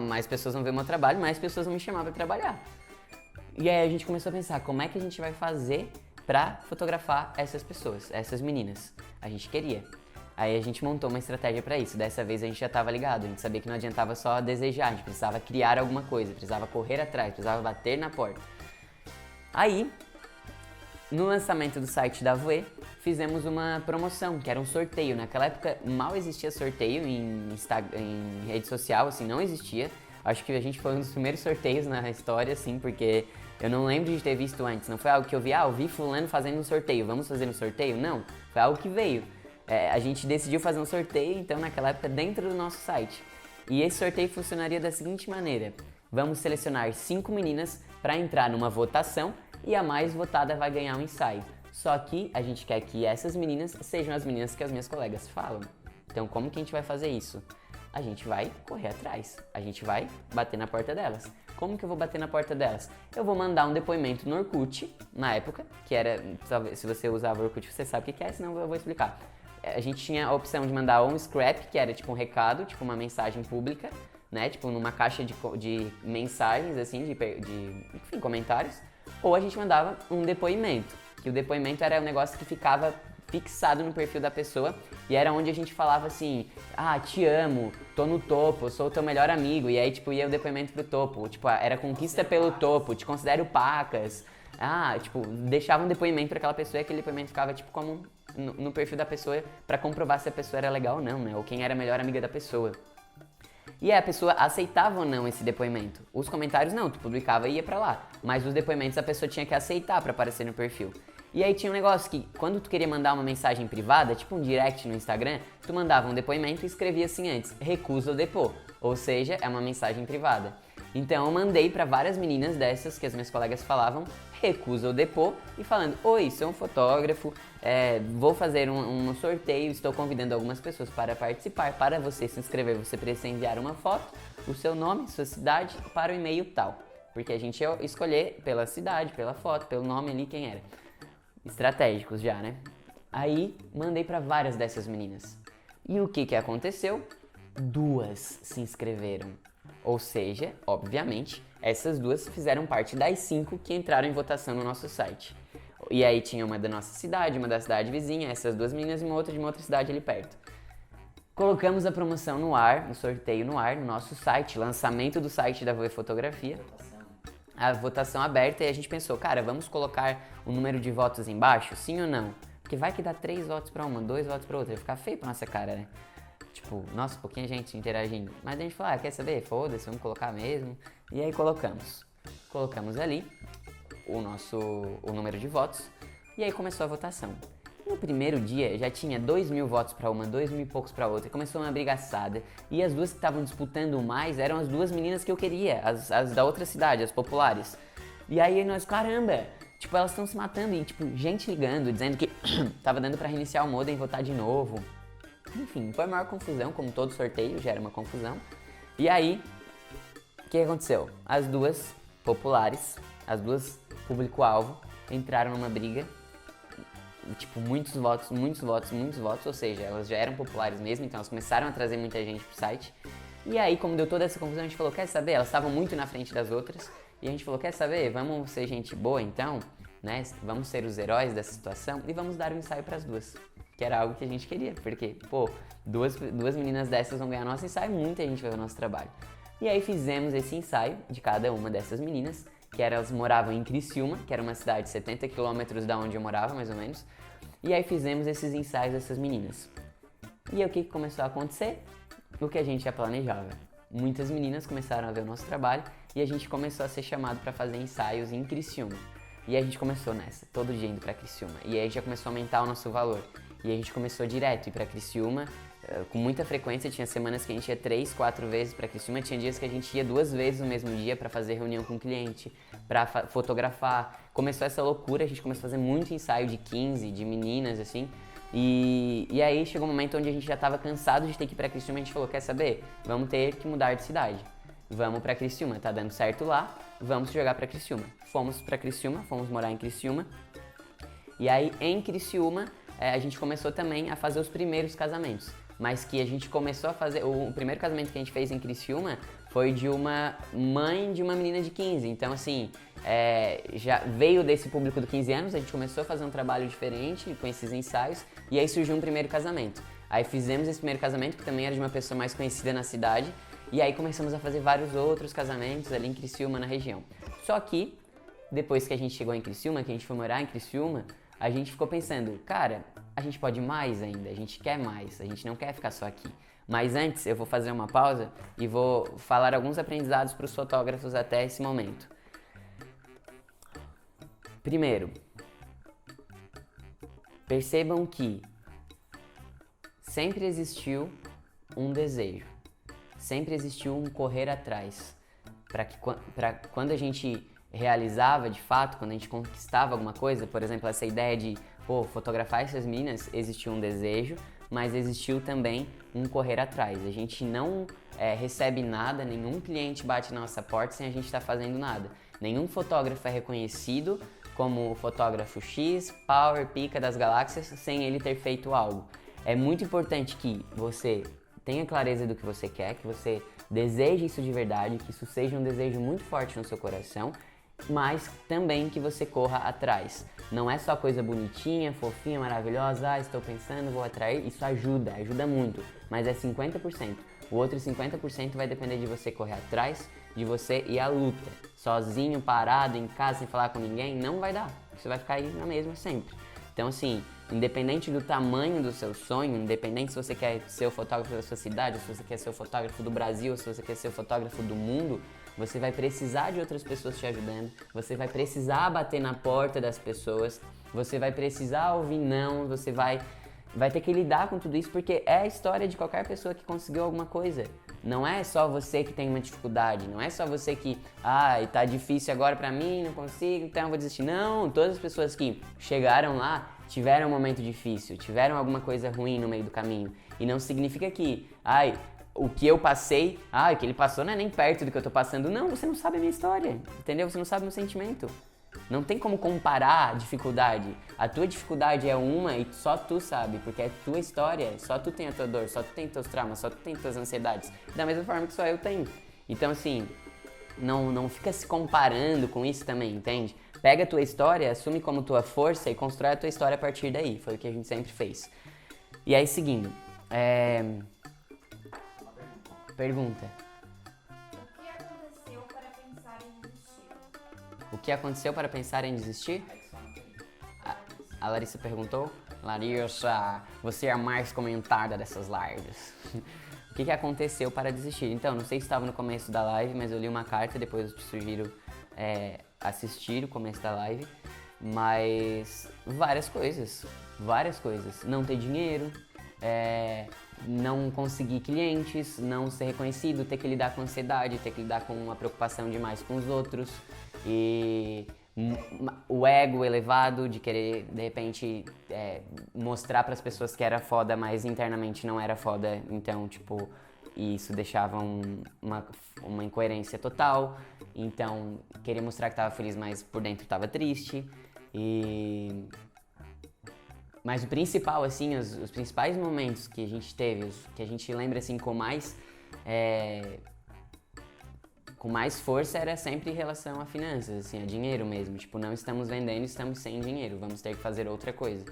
mais pessoas vão ver o meu trabalho, mais pessoas vão me chamar para trabalhar. E aí a gente começou a pensar, como é que a gente vai fazer pra fotografar essas pessoas, essas meninas? A gente queria. Aí a gente montou uma estratégia pra isso. Dessa vez a gente já tava ligado, a gente sabia que não adiantava só desejar, a gente precisava criar alguma coisa, precisava correr atrás, precisava bater na porta. Aí, no lançamento do site da Voe, fizemos uma promoção, que era um sorteio. Naquela época mal existia sorteio em rede social, assim, não existia. Acho que a gente foi um dos primeiros sorteios na história, assim, porque eu não lembro de ter visto antes. Não foi algo que eu vi fulano fazendo um sorteio, vamos fazer um sorteio? Não, foi algo que veio. A gente decidiu fazer um sorteio, então, naquela época, dentro do nosso site. E esse sorteio funcionaria da seguinte maneira. Vamos selecionar 5 meninas para entrar numa votação e a mais votada vai ganhar um ensaio. Só que a gente quer que essas meninas sejam as meninas que as minhas colegas falam. Então, como que a gente vai fazer isso? A gente vai correr atrás, a gente vai bater na porta delas. Como que eu vou bater na porta delas? Eu vou mandar um depoimento no Orkut, na época, que era, se você usava o Orkut você sabe o que é, senão eu vou explicar. A gente tinha a opção de mandar ou um scrap, que era tipo um recado, tipo uma mensagem pública, né, tipo numa caixa de mensagens, assim, enfim, comentários, ou a gente mandava um depoimento, que o depoimento era um negócio que ficava fixado no perfil da pessoa e era onde a gente falava assim, te amo, tô no topo, sou o teu melhor amigo, e aí tipo ia o depoimento pro topo, tipo, era conquista pelo topo, te considero pacas, deixava um depoimento pra aquela pessoa e aquele depoimento ficava tipo como no perfil da pessoa pra comprovar se a pessoa era legal ou não, né, ou quem era a melhor amiga da pessoa. E a pessoa aceitava ou não esse depoimento. Os comentários não, tu publicava e ia pra lá, mas os depoimentos a pessoa tinha que aceitar pra aparecer no perfil. E aí tinha um negócio que, quando tu queria mandar uma mensagem privada, tipo um direct no Instagram, tu mandava um depoimento e escrevia assim antes, recusa ou depô, ou seja, é uma mensagem privada. Então eu mandei pra várias meninas dessas que as minhas colegas falavam, recusa ou depô, e falando, oi, sou um fotógrafo, vou fazer um sorteio, estou convidando algumas pessoas para participar. Para você se inscrever, você precisa enviar uma foto, o seu nome, sua cidade, para o e-mail tal. Porque a gente ia escolher pela cidade, pela foto, pelo nome ali, quem era. Estratégicos já, né? Aí, mandei pra várias dessas meninas. E o que aconteceu? 2 se inscreveram. Ou seja, obviamente, essas 2 fizeram parte das 5 que entraram em votação no nosso site. E aí tinha uma da nossa cidade, uma da cidade vizinha, essas 2 meninas e uma outra de uma outra cidade ali perto. Colocamos a promoção no ar, o sorteio no ar, no nosso site, lançamento do site da Voe Fotografia. A votação aberta e a gente pensou, cara, vamos colocar o número de votos embaixo, sim ou não? Porque vai que dá 3 votos pra uma, 2 votos pra outra, vai ficar feio pra nossa cara, né? Tipo, nossa, pouquinha gente interagindo. Mas a gente falou, quer saber? Foda-se, vamos colocar mesmo. E aí colocamos. Colocamos ali o número de votos e aí começou a votação. No primeiro dia já tinha 2.000 votos pra uma, 2.000 e poucos pra outra. Começou uma brigaçada. E as 2 que estavam disputando mais eram as 2 meninas que eu queria, as da outra cidade, as populares. E aí nós, caramba, tipo, elas estão se matando e tipo, gente ligando, dizendo que tava dando pra reiniciar o modem e votar de novo. Enfim, foi a maior confusão, como todo sorteio, já era uma confusão. E aí, o que aconteceu? As 2 populares, as 2 público-alvo, entraram numa briga. Tipo, muitos votos, ou seja, elas já eram populares mesmo, então elas começaram a trazer muita gente pro site. E aí, como deu toda essa confusão, a gente falou, quer saber? Elas estavam muito na frente das outras, E a gente falou, quer saber? Vamos ser gente boa então, né? Vamos ser os heróis dessa situação e vamos dar um ensaio para as duas. Que era algo que a gente queria, porque, pô, duas meninas dessas vão ganhar nosso ensaio, muita gente vai ver o nosso trabalho. E aí fizemos esse ensaio de cada uma dessas meninas, que elas moravam em Criciúma, que era uma cidade de 70 quilômetros da onde eu morava, mais ou menos. E aí fizemos esses ensaios dessas meninas. E aí o que começou a acontecer? O que a gente já planejava. Muitas meninas começaram a ver o nosso trabalho e a gente começou a ser chamado para fazer ensaios em Criciúma. E a gente começou nessa, todo dia indo para Criciúma. E aí já começou a aumentar o nosso valor. E a gente começou direto a ir para Criciúma, com muita frequência. Tinha semanas que a gente ia 3, 4 vezes para Criciúma. Tinha dias que a gente ia 2 vezes no mesmo dia para fazer reunião com o cliente, para fotografar. Começou essa loucura, a gente começou a fazer muito ensaio de 15, de meninas, assim. E aí chegou um momento onde a gente já estava cansado de ter que ir para Criciúma. A gente falou, quer saber? Vamos ter que mudar de cidade. Vamos para Criciúma, tá dando certo lá, vamos jogar para Criciúma. Fomos para Criciúma, fomos morar em Criciúma. E aí em Criciúma a gente começou também a fazer os primeiros casamentos. Mas que a gente começou a fazer, o primeiro casamento que a gente fez em Criciúma foi de uma mãe de uma menina de 15. Então assim, já veio desse público do 15 anos, a gente começou a fazer um trabalho diferente com esses ensaios. E aí surgiu um primeiro casamento. Aí fizemos esse primeiro casamento, que também era de uma pessoa mais conhecida na cidade. E aí começamos a fazer vários outros casamentos ali em Criciúma, na região. Só que, depois que a gente chegou em Criciúma, que a gente foi morar em Criciúma, a gente ficou pensando, cara, a gente pode mais ainda, a gente quer mais, a gente não quer ficar só aqui. Mas antes eu vou fazer uma pausa e vou falar alguns aprendizados para os fotógrafos até esse momento. Primeiro, percebam que sempre existiu um desejo. Sempre existiu um correr atrás, para quando a gente realizava de fato, quando a gente conquistava alguma coisa, por exemplo, essa ideia de fotografar essas meninas, existiu um desejo, mas existiu também um correr atrás. A gente não recebe nada, nenhum cliente bate na nossa porta sem a gente estar fazendo nada. Nenhum fotógrafo é reconhecido como o fotógrafo X, Power, Pica das galáxias, sem ele ter feito algo. É muito importante que você tenha clareza do que você quer, que você deseje isso de verdade, que isso seja um desejo muito forte no seu coração, mas também que você corra atrás. Não é só coisa bonitinha, fofinha, maravilhosa, estou pensando, vou atrair. Isso ajuda muito, mas é 50%. O outro 50% vai depender de você correr atrás, de você ir à luta. Sozinho, parado, em casa, sem falar com ninguém, não vai dar. Você vai ficar aí na mesma sempre. Então assim, independente do tamanho do seu sonho, independente se você quer ser o fotógrafo da sua cidade, ou se você quer ser o fotógrafo do Brasil, ou se você quer ser o fotógrafo do mundo, você vai precisar de outras pessoas te ajudando, você vai precisar bater na porta das pessoas, você vai precisar ouvir não, você vai ter que lidar com tudo isso, porque é a história de qualquer pessoa que conseguiu alguma coisa. Não é só você que tem uma dificuldade, não é só você que, tá difícil agora pra mim, não consigo, então eu vou desistir. Não, todas as pessoas que chegaram lá tiveram um momento difícil, tiveram alguma coisa ruim no meio do caminho. E não significa que, o que eu passei, o que ele passou não é nem perto do que eu tô passando. Não, você não sabe a minha história, entendeu? Você não sabe o meu sentimento. Não tem como comparar a dificuldade. A tua dificuldade é uma e só tu sabe, porque é tua história, só tu tem a tua dor, só tu tem teus traumas, só tu tem tuas ansiedades. Da mesma forma que só eu tenho. Então assim, não fica se comparando com isso também, entende? Pega a tua história, assume como tua força e constrói a tua história a partir daí. Foi o que a gente sempre fez. E aí, seguindo. Pergunta. O que aconteceu para pensar em desistir? A Larissa perguntou. Larissa, você é a mais comentada dessas lives. O que aconteceu para desistir? Então, não sei se estava no começo da live, mas eu li uma carta, depois eu te sugiro assistir o começo da live. Mas várias coisas. Não ter dinheiro, não conseguir clientes, não ser reconhecido, ter que lidar com ansiedade, ter que lidar com uma preocupação demais com os outros e o ego elevado de querer, de repente, mostrar para as pessoas que era foda, mas internamente não era foda. Então, tipo, isso deixava uma incoerência total. Então, queria mostrar que tava feliz, mas por dentro tava triste. Mas o principal, assim, os principais momentos que a gente teve, que a gente lembra, assim, com com mais força era sempre em relação a finanças, assim, a dinheiro mesmo. Tipo, não estamos vendendo, estamos sem dinheiro, vamos ter que fazer outra coisa.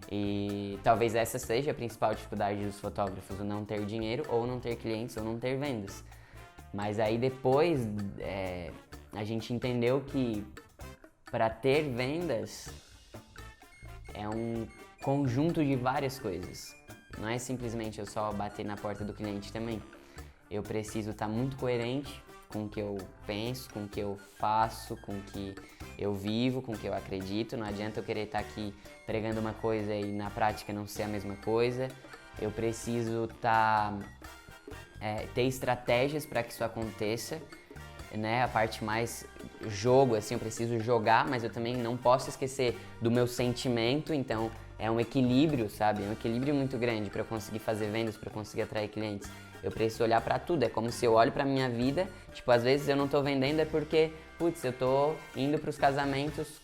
E talvez essa seja a principal dificuldade dos fotógrafos, o não ter dinheiro, ou não ter clientes, ou não ter vendas. Mas aí depois a gente entendeu que para ter vendas é um conjunto de várias coisas. Não é simplesmente eu só bater na porta do cliente também. Eu preciso estar muito coerente com o que eu penso, com o que eu faço, com o que eu vivo, com o que eu acredito. Não adianta eu querer estar aqui pregando uma coisa e na prática não ser a mesma coisa. Eu preciso ter estratégias para que isso aconteça, né? A parte mais jogo, assim, eu preciso jogar, mas eu também não posso esquecer do meu sentimento, então é um equilíbrio, sabe? É um equilíbrio muito grande para eu conseguir fazer vendas, para eu conseguir atrair clientes. Eu preciso olhar pra tudo, é como se eu olho pra minha vida, tipo, às vezes eu não tô vendendo é porque, putz, eu tô indo pros casamentos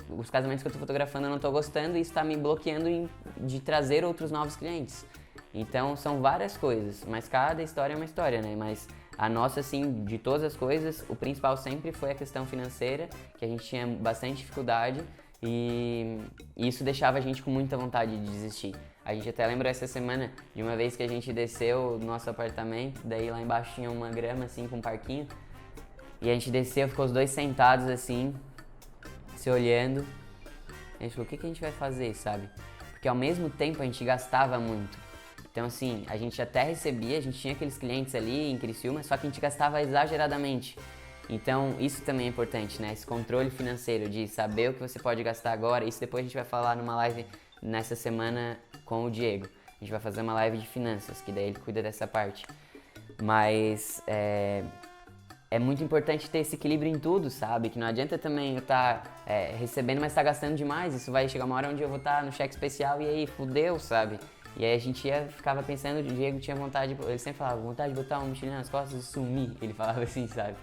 os casamentos que eu tô fotografando eu não tô gostando e isso tá me bloqueando de trazer outros novos clientes. Então, são várias coisas, mas cada história é uma história, né? Mas a nossa, assim, de todas as coisas, o principal sempre foi a questão financeira, que a gente tinha bastante dificuldade e isso deixava a gente com muita vontade de desistir. A gente até lembrou essa semana de uma vez que a gente desceu do nosso apartamento, daí lá embaixo tinha uma grama assim com um parquinho, e a gente desceu, ficou os dois sentados assim, se olhando. A gente falou, o que a gente vai fazer, sabe? Porque ao mesmo tempo a gente gastava muito. Então assim, a gente até recebia, a gente tinha aqueles clientes ali em Criciúma, só que a gente gastava exageradamente. Então isso também é importante, né? Esse controle financeiro de saber o que você pode gastar agora. Isso depois a gente vai falar numa live nessa semana com o Diego. A gente vai fazer uma live de finanças, que daí ele cuida dessa parte. Mas é muito importante ter esse equilíbrio em tudo, sabe? Que não adianta também eu estar recebendo, mas estar gastando demais. Isso vai chegar uma hora onde eu vou estar no cheque especial e aí fudeu, sabe? E aí a gente ficava pensando, o Diego tinha vontade, ele sempre falava, vontade de botar um mochilinho nas costas e sumir. Ele falava assim, sabe?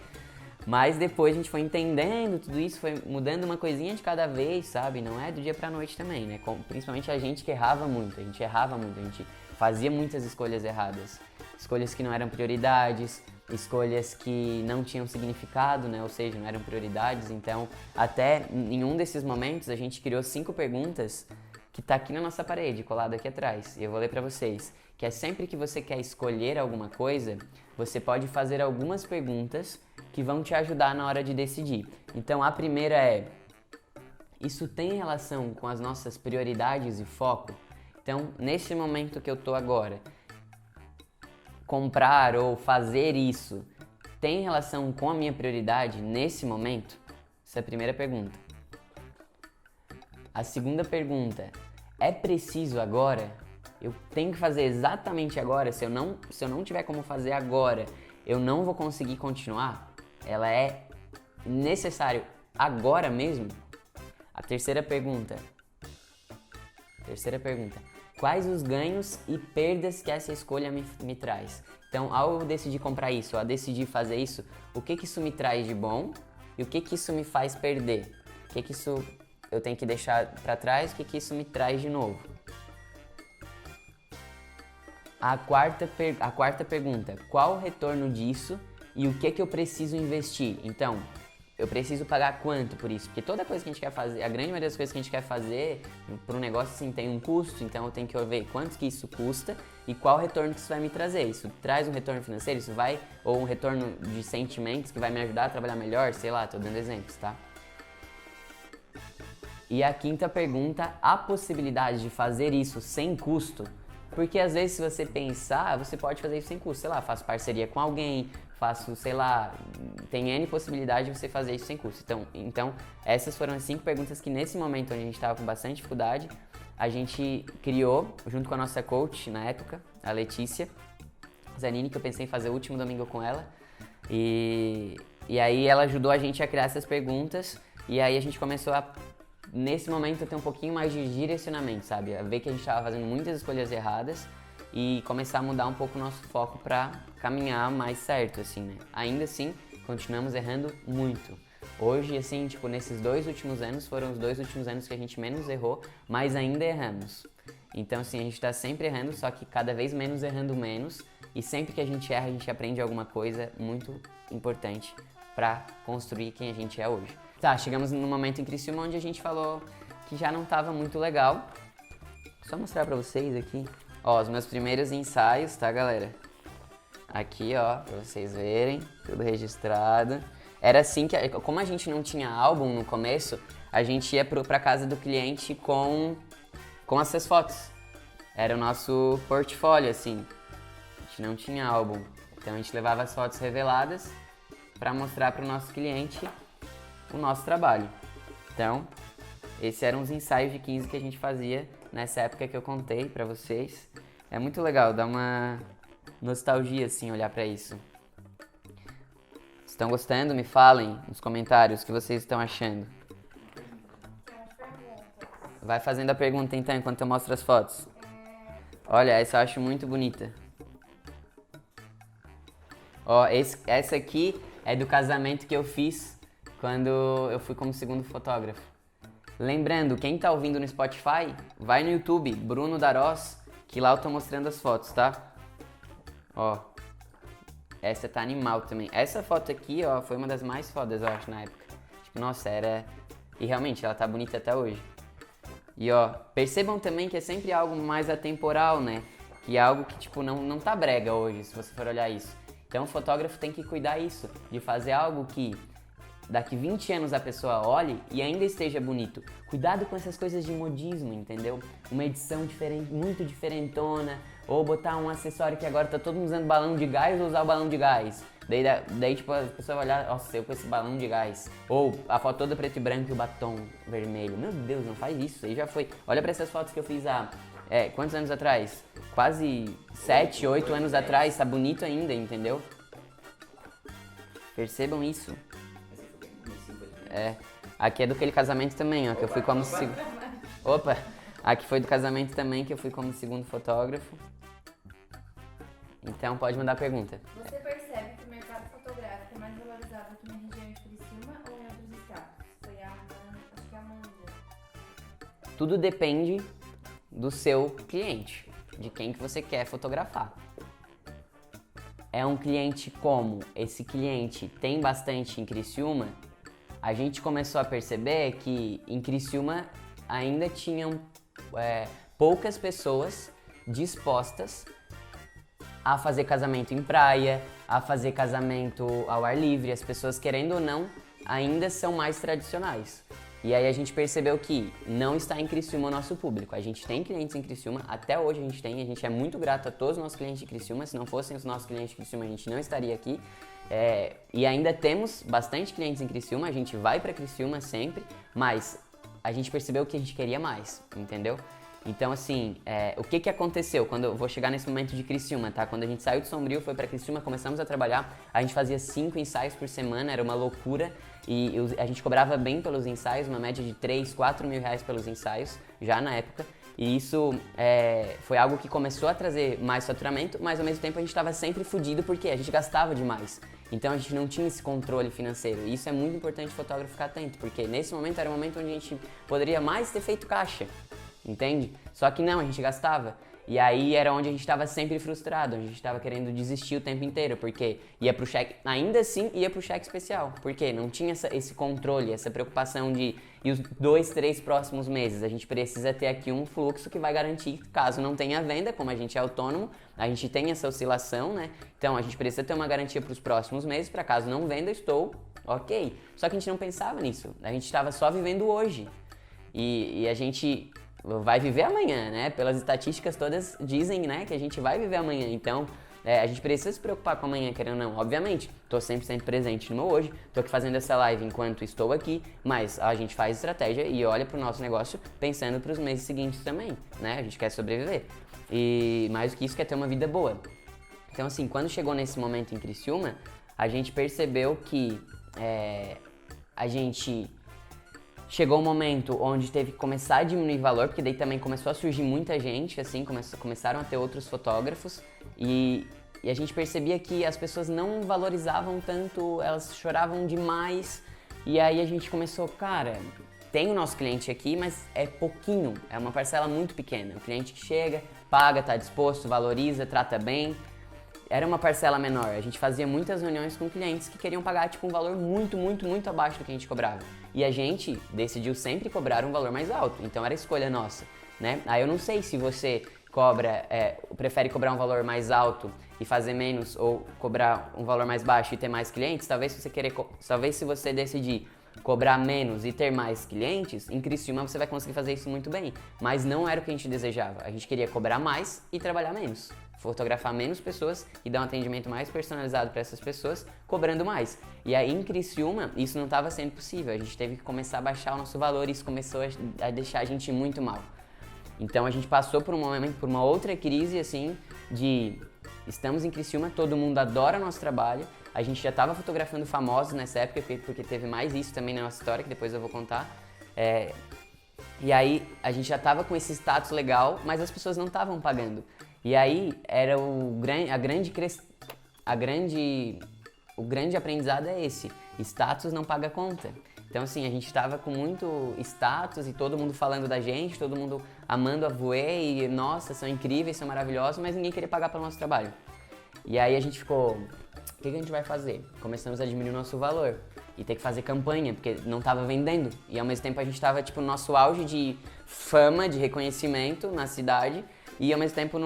Mas depois a gente foi entendendo tudo isso, foi mudando uma coisinha de cada vez, sabe? Não é do dia pra noite também, né? Principalmente a gente que errava muito, a gente fazia muitas escolhas erradas. Escolhas que não eram prioridades, escolhas que não tinham significado, né? Ou seja, não eram prioridades. Então, até em um desses momentos, a gente criou 5 perguntas que tá aqui na nossa parede, colado aqui atrás. E eu vou ler pra vocês. Que é sempre que você quer escolher alguma coisa, você pode fazer algumas perguntas que vão te ajudar na hora de decidir. Então, a primeira é: isso tem relação com as nossas prioridades e foco? Então, nesse momento que eu tô agora, comprar ou fazer isso tem relação com a minha prioridade nesse momento? Essa é a primeira pergunta. A segunda pergunta: é preciso agora? Eu tenho que fazer exatamente agora? Se eu não tiver como fazer agora, eu não vou conseguir continuar? Ela é necessário agora mesmo? A terceira pergunta. Quais os ganhos e perdas que essa escolha me traz? Então, ao eu decidir comprar isso, ao decidir fazer isso, o que isso me traz de bom e o que isso me faz perder? O que isso eu tenho que deixar para trás, o que isso me traz de novo? A quarta pergunta: qual o retorno disso e o que eu preciso investir? Então, eu preciso pagar quanto por isso? Porque toda coisa que a gente quer fazer, a grande maioria das coisas que a gente quer fazer para um negócio assim tem um custo, então eu tenho que ver quanto que isso custa e qual o retorno que isso vai me trazer. Isso traz um retorno financeiro, ou um retorno de sentimentos que vai me ajudar a trabalhar melhor, sei lá, tô dando exemplos, tá? E a quinta pergunta: há possibilidade de fazer isso sem custo? Porque às vezes, se você pensar, você pode fazer isso sem custo. Sei lá, faço parceria com alguém, sei lá, tem N possibilidade de você fazer isso sem custo. Então, essas foram as 5 perguntas que nesse momento onde a gente estava com bastante dificuldade, a gente criou, junto com a nossa coach na época, a Letícia Zanini, que eu pensei em fazer o último domingo com ela. E aí ela ajudou a gente a criar essas perguntas, e aí a gente começou nesse momento, ter um pouquinho mais de direcionamento, sabe? A ver que a gente estava fazendo muitas escolhas erradas e começar a mudar um pouco o nosso foco para caminhar mais certo, assim, né? Ainda assim, continuamos errando muito. Hoje, assim, tipo, nesses 2 últimos anos, foram os 2 últimos anos que a gente menos errou, mas ainda erramos. Então, assim, a gente tá sempre errando, só que cada vez menos errando menos e sempre que a gente erra, a gente aprende alguma coisa muito importante para construir quem a gente é hoje. Tá, chegamos num momento em Criciúma onde a gente falou que já não tava muito legal. Só mostrar pra vocês aqui. Ó, os meus primeiros ensaios, tá, galera? Aqui, ó, pra vocês verem, tudo registrado. Era assim que, como a gente não tinha álbum no começo, a gente ia pra casa do cliente com essas fotos. Era o nosso portfólio, assim. A gente não tinha álbum. Então a gente levava as fotos reveladas pra mostrar pro nosso cliente o nosso trabalho. Então, esses eram os ensaios de 15 que a gente fazia nessa época que eu contei pra vocês. É muito legal, dá uma nostalgia, assim, olhar pra isso. Estão gostando? Me falem nos comentários o que vocês estão achando. Vai fazendo a pergunta, então, enquanto eu mostro as fotos. Olha, essa eu acho muito bonita. Ó, essa aqui é do casamento que eu fiz quando eu fui como segundo fotógrafo. Lembrando, quem tá ouvindo no Spotify, vai no YouTube, Bruno Darós, que lá eu tô mostrando as fotos, tá? Ó, essa tá animal também. Essa foto aqui, ó, foi uma das mais fodas, eu acho, na época. Tipo, nossa, era... E realmente, ela tá bonita até hoje. E ó, percebam também que é sempre algo mais atemporal, né? Que é algo que, tipo, não tá brega hoje, se você for olhar isso. Então o fotógrafo tem que cuidar isso, de fazer algo que daqui 20 anos a pessoa olhe e ainda esteja bonito. Cuidado com essas coisas de modismo, entendeu? Uma edição diferente, muito diferentona, ou botar um acessório que agora tá todo mundo usando balão de gás ou usar o balão de gás. Daí tipo, a pessoa vai olhar, nossa, eu com esse balão de gás. Ou a foto toda preto e branco e o batom vermelho. Meu Deus, não faz isso, aí já foi. Olha pra essas fotos que eu fiz há, quantos anos atrás? Quase 7, 8 anos atrás, tá bonito ainda, entendeu? Percebam isso. Aqui é do aquele casamento também, ó, que eu fui como Opa! Aqui foi do casamento também, que eu fui como segundo fotógrafo. Então pode mandar a pergunta. Você percebe que o mercado fotográfico é mais valorizado aqui na região de Criciúma ou em outros estados? Foi a Amanda, acho que é a Amanda. Tudo depende do seu cliente, de quem que você quer fotografar. É um cliente como esse cliente tem bastante em Criciúma, a gente começou a perceber que em Criciúma ainda tinham poucas pessoas dispostas a fazer casamento em praia, a fazer casamento ao ar livre. As pessoas, querendo ou não, ainda são mais tradicionais. E aí a gente percebeu que não está em Criciúma o nosso público. A gente tem clientes em Criciúma, até hoje a gente é muito grato a todos os nossos clientes de Criciúma. Se não fossem os nossos clientes de Criciúma, a gente não estaria aqui. E ainda temos bastante clientes em Criciúma, a gente vai para Criciúma sempre, mas a gente percebeu que a gente queria mais, entendeu? Então, assim, o que aconteceu quando eu vou chegar nesse momento de Criciúma, tá? Quando a gente saiu de Sombrio, foi pra Criciúma, começamos a trabalhar, a gente fazia 5 ensaios por semana, era uma loucura, e a gente cobrava bem pelos ensaios, uma média de 3, 4 mil reais pelos ensaios, já na época, e isso foi algo que começou a trazer mais faturamento, mas ao mesmo tempo a gente estava sempre fudido porque a gente gastava demais. Então a gente não tinha esse controle financeiro, e isso é muito importante o fotógrafo ficar atento, porque nesse momento era o momento onde a gente poderia mais ter feito caixa. Entende? Só que não, a gente gastava. E aí era onde a gente estava sempre frustrado, onde a gente estava querendo desistir o tempo inteiro, porque ia pro cheque, ainda assim ia pro cheque especial, porque não tinha esse controle, essa preocupação de e os 2, 3 próximos meses. A gente precisa ter aqui um fluxo que vai garantir, caso não tenha venda, como a gente é autônomo, a gente tem essa oscilação, né? Então a gente precisa ter uma garantia para os próximos meses, para caso não venda, estou ok. Só que a gente não pensava nisso, a gente estava só vivendo hoje. E a gente vai viver amanhã, né? Pelas estatísticas todas dizem, né, que a gente vai viver amanhã. Então, a gente precisa se preocupar com amanhã, querendo ou não. Obviamente, tô 100% presente no meu hoje, tô aqui fazendo essa live enquanto estou aqui, mas a gente faz estratégia e olha pro nosso negócio pensando pros meses seguintes também, né? A gente quer sobreviver. E mais do que isso, quer ter uma vida boa. Então, assim, quando chegou nesse momento em Criciúma, a gente percebeu que a gente chegou um momento onde teve que começar a diminuir valor, porque daí também começou a surgir muita gente, assim, começaram a ter outros fotógrafos e a gente percebia que as pessoas não valorizavam tanto, elas choravam demais, e aí a gente começou, cara, tem o nosso cliente aqui, mas é pouquinho, é uma parcela muito pequena. O cliente que chega, paga, tá disposto, valoriza, trata bem, era uma parcela menor. A gente fazia muitas reuniões com clientes que queriam pagar tipo um valor muito, muito, muito abaixo do que a gente cobrava. E a gente decidiu sempre cobrar um valor mais alto. Então era escolha nossa, né? Aí eu não sei se você prefere cobrar um valor mais alto e fazer menos ou cobrar um valor mais baixo e ter mais clientes. Talvez se você decidir cobrar menos e ter mais clientes, em Criciúma você vai conseguir fazer isso muito bem. Mas não era o que a gente desejava. A gente queria cobrar mais e trabalhar menos. Fotografar menos pessoas e dar um atendimento mais personalizado para essas pessoas, cobrando mais. E aí em Criciúma isso não estava sendo possível. A gente teve que começar a baixar o nosso valor e isso começou a deixar a gente muito mal. Então a gente passou por uma outra crise assim de estamos em Criciúma, todo mundo adora o nosso trabalho. A gente já estava fotografando famosos nessa época, porque teve mais isso também na nossa história, que depois eu vou contar. E aí a gente já estava com esse status legal, mas as pessoas não estavam pagando. E aí era o grande aprendizado é esse, status não paga conta. Então assim, a gente estava com muito status e todo mundo falando da gente, todo mundo amando a Voe e nossa, são incríveis, são maravilhosos, mas ninguém queria pagar pelo nosso trabalho. E aí a gente ficou, o que a gente vai fazer? Começamos a diminuir o nosso valor e ter que fazer campanha, porque não estava vendendo. E ao mesmo tempo a gente estava tipo, no nosso auge de fama, de reconhecimento na cidade e ao mesmo tempo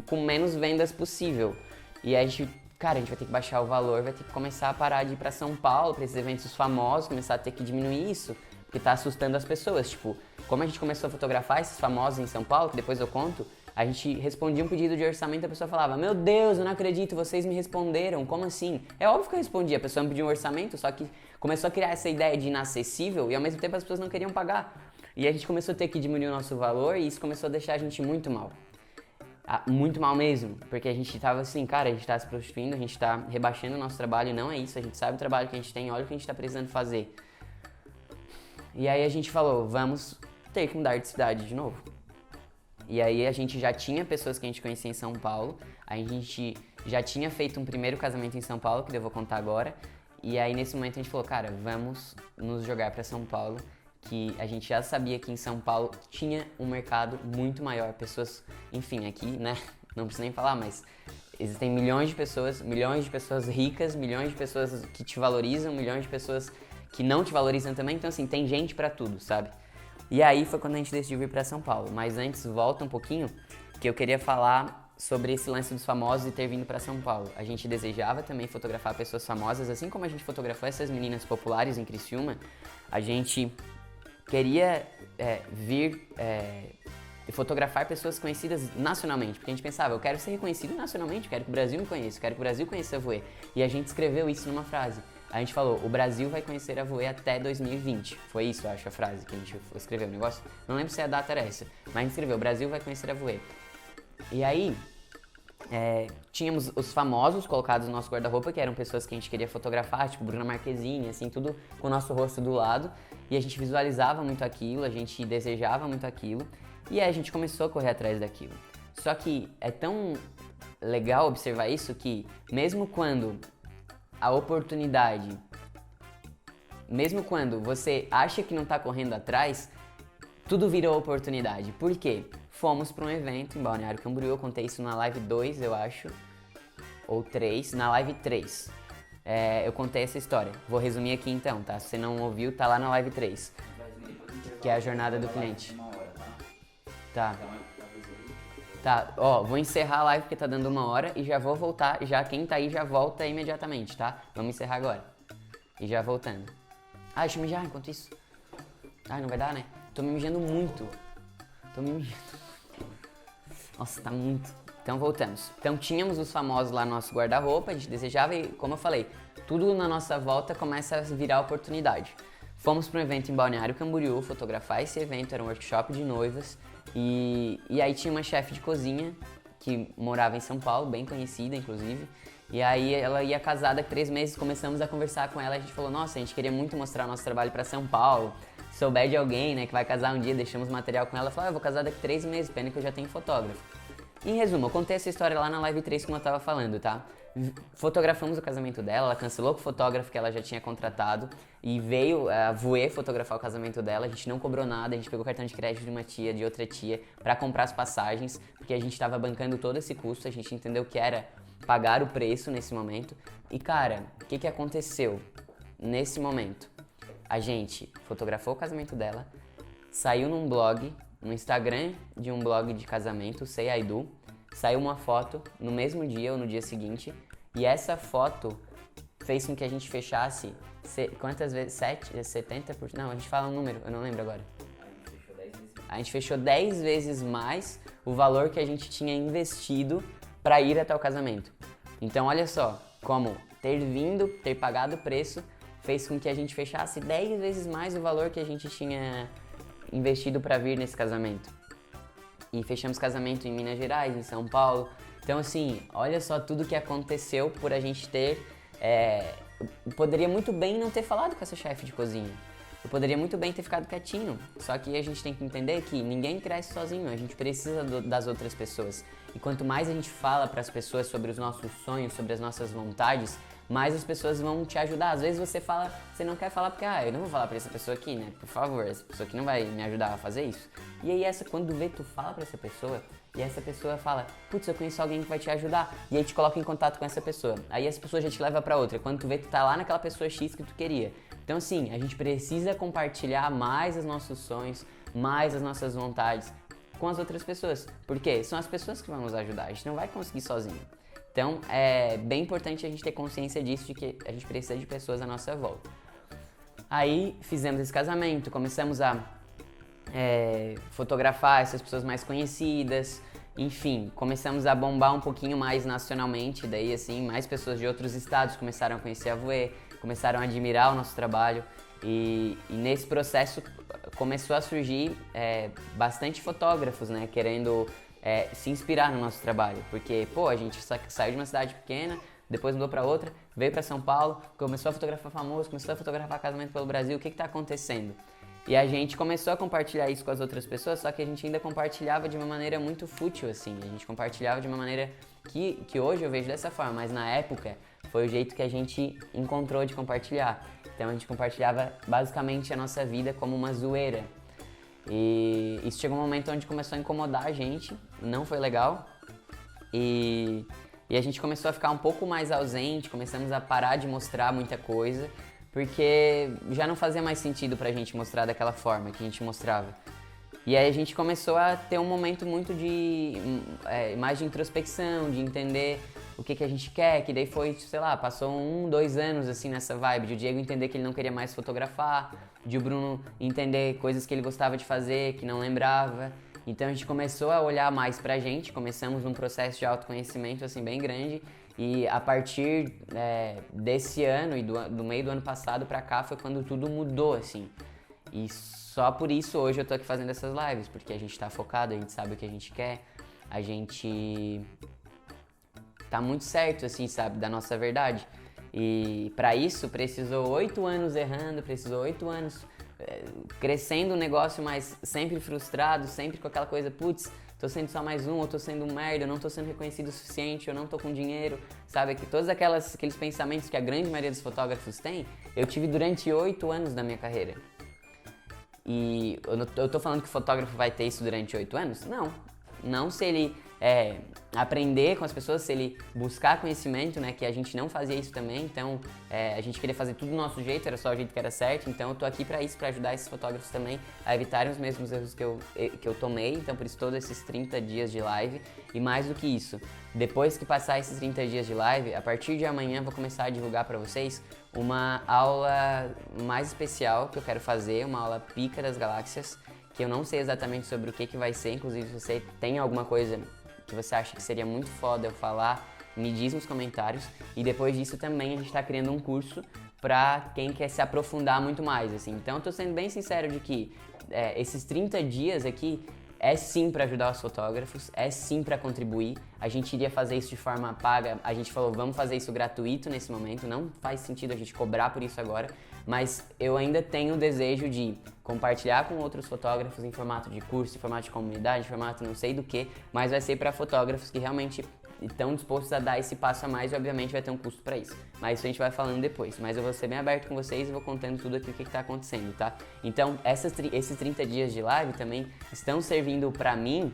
com menos vendas possível. E aí a gente vai ter que baixar o valor, vai ter que começar a parar de ir pra São Paulo, pra esses eventos famosos, começar a ter que diminuir isso, porque tá assustando as pessoas. Tipo, como a gente começou a fotografar esses famosos em São Paulo, que depois eu conto, a gente respondia um pedido de orçamento e a pessoa falava, meu Deus, eu não acredito, vocês me responderam, como assim? É óbvio que eu respondi, a pessoa me pediu um orçamento, só que começou a criar essa ideia de inacessível e ao mesmo tempo as pessoas não queriam pagar. E a gente começou a ter que diminuir o nosso valor e isso começou a deixar a gente muito mal. Muito mal mesmo, porque a gente tava assim, cara, a gente tá se prostituindo, a gente tá rebaixando o nosso trabalho, não é isso, a gente sabe o trabalho que a gente tem, olha o que a gente tá precisando fazer. E aí a gente falou, vamos ter que mudar de cidade de novo. E aí a gente já tinha pessoas que a gente conhecia em São Paulo, a gente já tinha feito um primeiro casamento em São Paulo, que eu vou contar agora, e aí nesse momento a gente falou, cara, vamos nos jogar pra São Paulo, que a gente já sabia que em São Paulo tinha um mercado muito maior, pessoas, enfim, aqui, né, não preciso nem falar, mas existem milhões de pessoas ricas, milhões de pessoas que te valorizam, milhões de pessoas que não te valorizam também, então assim, tem gente pra tudo, sabe? E aí foi quando a gente decidiu vir pra São Paulo, mas antes, volta um pouquinho, que eu queria falar sobre esse lance dos famosos e ter vindo pra São Paulo. A gente desejava também fotografar pessoas famosas, assim como a gente fotografou essas meninas populares em Criciúma, a gente queria vir fotografar pessoas conhecidas nacionalmente, porque a gente pensava, eu quero ser reconhecido nacionalmente, eu quero que o Brasil me conheça, eu quero que o Brasil conheça a Voe. E a gente escreveu isso numa frase. A gente falou, o Brasil vai conhecer a Voe até 2020. Foi isso, eu acho, a frase que a gente escreveu o negócio. Não lembro se a data era essa, mas a gente escreveu, o Brasil vai conhecer a Voe. E aí, tínhamos os famosos colocados no nosso guarda-roupa, que eram pessoas que a gente queria fotografar, tipo Bruna Marquezine, assim, tudo com o nosso rosto do lado. E a gente visualizava muito aquilo, a gente desejava muito aquilo. E aí a gente começou a correr atrás daquilo. Só que é tão legal observar isso que, mesmo quando a oportunidade, mesmo quando você acha que não tá correndo atrás, tudo virou oportunidade. Por quê? Fomos para um evento em Balneário Camboriú, eu contei isso na live 2, eu acho, ou 3, na live 3. Eu contei essa história. Vou resumir aqui então, tá? Se você não ouviu, tá lá na live 3. Que é a jornada do cliente. Tá. Tá, ó, vou encerrar a live porque tá dando 1 hora e já vou voltar, já quem tá aí já volta imediatamente, tá? Vamos encerrar agora. E já voltando. Ah, deixa eu mijar enquanto isso. Ah, não vai dar, né? Tô me mijando muito. Tô me mijando. Nossa, tá muito. Então voltamos. Então tínhamos os famosos lá no nosso guarda-roupa, a gente desejava e, como eu falei, tudo na nossa volta começa a virar oportunidade. Fomos para um evento em Balneário Camboriú, fotografar esse evento, era um workshop de noivas. E aí tinha uma chefe de cozinha que morava em São Paulo, bem conhecida inclusive. E aí ela ia casar daqui 3 meses, começamos a conversar com ela, a gente falou, nossa, a gente queria muito mostrar o nosso trabalho para São Paulo. Se souber de alguém, né, que vai casar um dia, deixamos material com ela, ela falou, eu vou casar daqui 3 meses, pena que eu já tenho fotógrafo. Em resumo, eu contei essa história lá na live 3 como eu tava falando, tá? Fotografamos o casamento dela, ela cancelou com o fotógrafo que ela já tinha contratado e veio a Voe fotografar o casamento dela, a gente não cobrou nada, a gente pegou o cartão de crédito de uma tia, de outra tia, pra comprar as passagens, porque a gente tava bancando todo esse custo, a gente entendeu que era pagar o preço nesse momento. E cara, o que aconteceu nesse momento? A gente fotografou o casamento dela, saiu num blog, no Instagram de um blog de casamento, Say I Do, saiu uma foto no mesmo dia ou no dia seguinte, e essa foto fez com que a gente fechasse, quantas vezes? 70%? Não, a gente fala um número, eu não lembro agora. A gente fechou 10 vezes mais o valor que a gente tinha investido para ir até o casamento. Então olha só, como ter pagado o preço, fez com que a gente fechasse 10 vezes mais o valor que a gente tinha investido para vir nesse casamento. E fechamos casamento em Minas Gerais, em São Paulo. Então assim, olha só tudo que aconteceu por a gente ter... Eu poderia muito bem não ter falado com essa chefe de cozinha. Eu poderia muito bem ter ficado quietinho, só que a gente tem que entender que ninguém cresce sozinho, a gente precisa das outras pessoas. E quanto mais a gente fala para as pessoas sobre os nossos sonhos, sobre as nossas vontades, mais as pessoas vão te ajudar. Às vezes você não quer falar porque, eu não vou falar para essa pessoa aqui, né? Por favor, essa pessoa aqui não vai me ajudar a fazer isso. E aí quando tu fala para essa pessoa, e essa pessoa fala, putz, eu conheço alguém que vai te ajudar. E aí te coloca em contato com essa pessoa. Aí essa pessoa já te leva para outra. Quando tu vê, tu tá lá naquela pessoa X que tu queria. Então assim, a gente precisa compartilhar mais os nossos sonhos, mais as nossas vontades com as outras pessoas. Porque são as pessoas que vão nos ajudar, a gente não vai conseguir sozinho. Então é bem importante a gente ter consciência disso, de que a gente precisa de pessoas à nossa volta. Aí fizemos esse casamento, começamos a fotografar essas pessoas mais conhecidas, enfim, começamos a bombar um pouquinho mais nacionalmente, daí assim, mais pessoas de outros estados começaram a conhecer a Voe, começaram a admirar o nosso trabalho e nesse processo começou a surgir bastante fotógrafos, né, querendo se inspirar no nosso trabalho, porque, a gente saiu de uma cidade pequena, depois mudou para outra, veio para São Paulo, começou a fotografar famoso, começou a fotografar casamento pelo Brasil, o que está acontecendo? E a gente começou a compartilhar isso com as outras pessoas, só que a gente ainda compartilhava de uma maneira muito fútil, assim. A gente compartilhava de uma maneira que hoje eu vejo dessa forma, mas na época foi o jeito que a gente encontrou de compartilhar. Então a gente compartilhava basicamente a nossa vida como uma zoeira. E isso chegou um momento onde começou a incomodar a gente, não foi legal. E a gente começou a ficar um pouco mais ausente, começamos a parar de mostrar muita coisa, porque já não fazia mais sentido pra gente mostrar daquela forma que a gente mostrava. E aí a gente começou a ter um momento muito mais de introspecção, de entender o que a gente quer, que daí foi, sei lá, passou 2 anos assim nessa vibe, de o Diego entender que ele não queria mais fotografar, de o Bruno entender coisas que ele gostava de fazer, que não lembrava. Então a gente começou a olhar mais pra gente, começamos um processo de autoconhecimento assim bem grande. E a partir desse ano e do meio do ano passado pra cá foi quando tudo mudou, assim. E só por isso hoje eu tô aqui fazendo essas lives, porque a gente tá focado, a gente sabe o que a gente quer, a gente tá muito certo, assim, sabe, da nossa verdade. E pra isso precisou 8 anos errando, precisou 8 anos crescendo o negócio, mas sempre frustrado, sempre com aquela coisa, putz, tô sendo só mais um, eu tô sendo um merda, eu não tô sendo reconhecido o suficiente, eu não tô com dinheiro, sabe? Que todos aqueles pensamentos que a grande maioria dos fotógrafos tem, eu tive durante 8 anos da minha carreira. E eu tô falando que o fotógrafo vai ter isso durante 8 anos? Não. Não se ele aprender com as pessoas, se ele buscar conhecimento, né? Que a gente não fazia isso também, então a gente queria fazer tudo do nosso jeito, era só o jeito que era certo, então eu tô aqui pra isso, pra ajudar esses fotógrafos também a evitarem os mesmos erros que eu tomei, então por isso todos esses 30 dias de live. E mais do que isso, depois que passar esses 30 dias de live, a partir de amanhã vou começar a divulgar pra vocês uma aula mais especial que eu quero fazer, uma aula pica das galáxias, que eu não sei exatamente sobre o que vai ser, inclusive se você tem alguma coisa que você acha que seria muito foda eu falar, me diz nos comentários. E depois disso também a gente tá criando um curso pra quem quer se aprofundar muito mais, assim. Então eu tô sendo bem sincero de que esses 30 dias aqui é sim para ajudar os fotógrafos, é sim para contribuir. A gente iria fazer isso de forma paga, a gente falou, vamos fazer isso gratuito nesse momento, não faz sentido a gente cobrar por isso agora, mas eu ainda tenho o desejo de compartilhar com outros fotógrafos em formato de curso, em formato de comunidade, em formato não sei do que, mas vai ser para fotógrafos que realmente estão dispostos a dar esse passo a mais e obviamente vai ter um custo para isso. Mas isso a gente vai falando depois, mas eu vou ser bem aberto com vocês e vou contando tudo aqui o que está acontecendo, tá? Então esses 30 dias de live também estão servindo para mim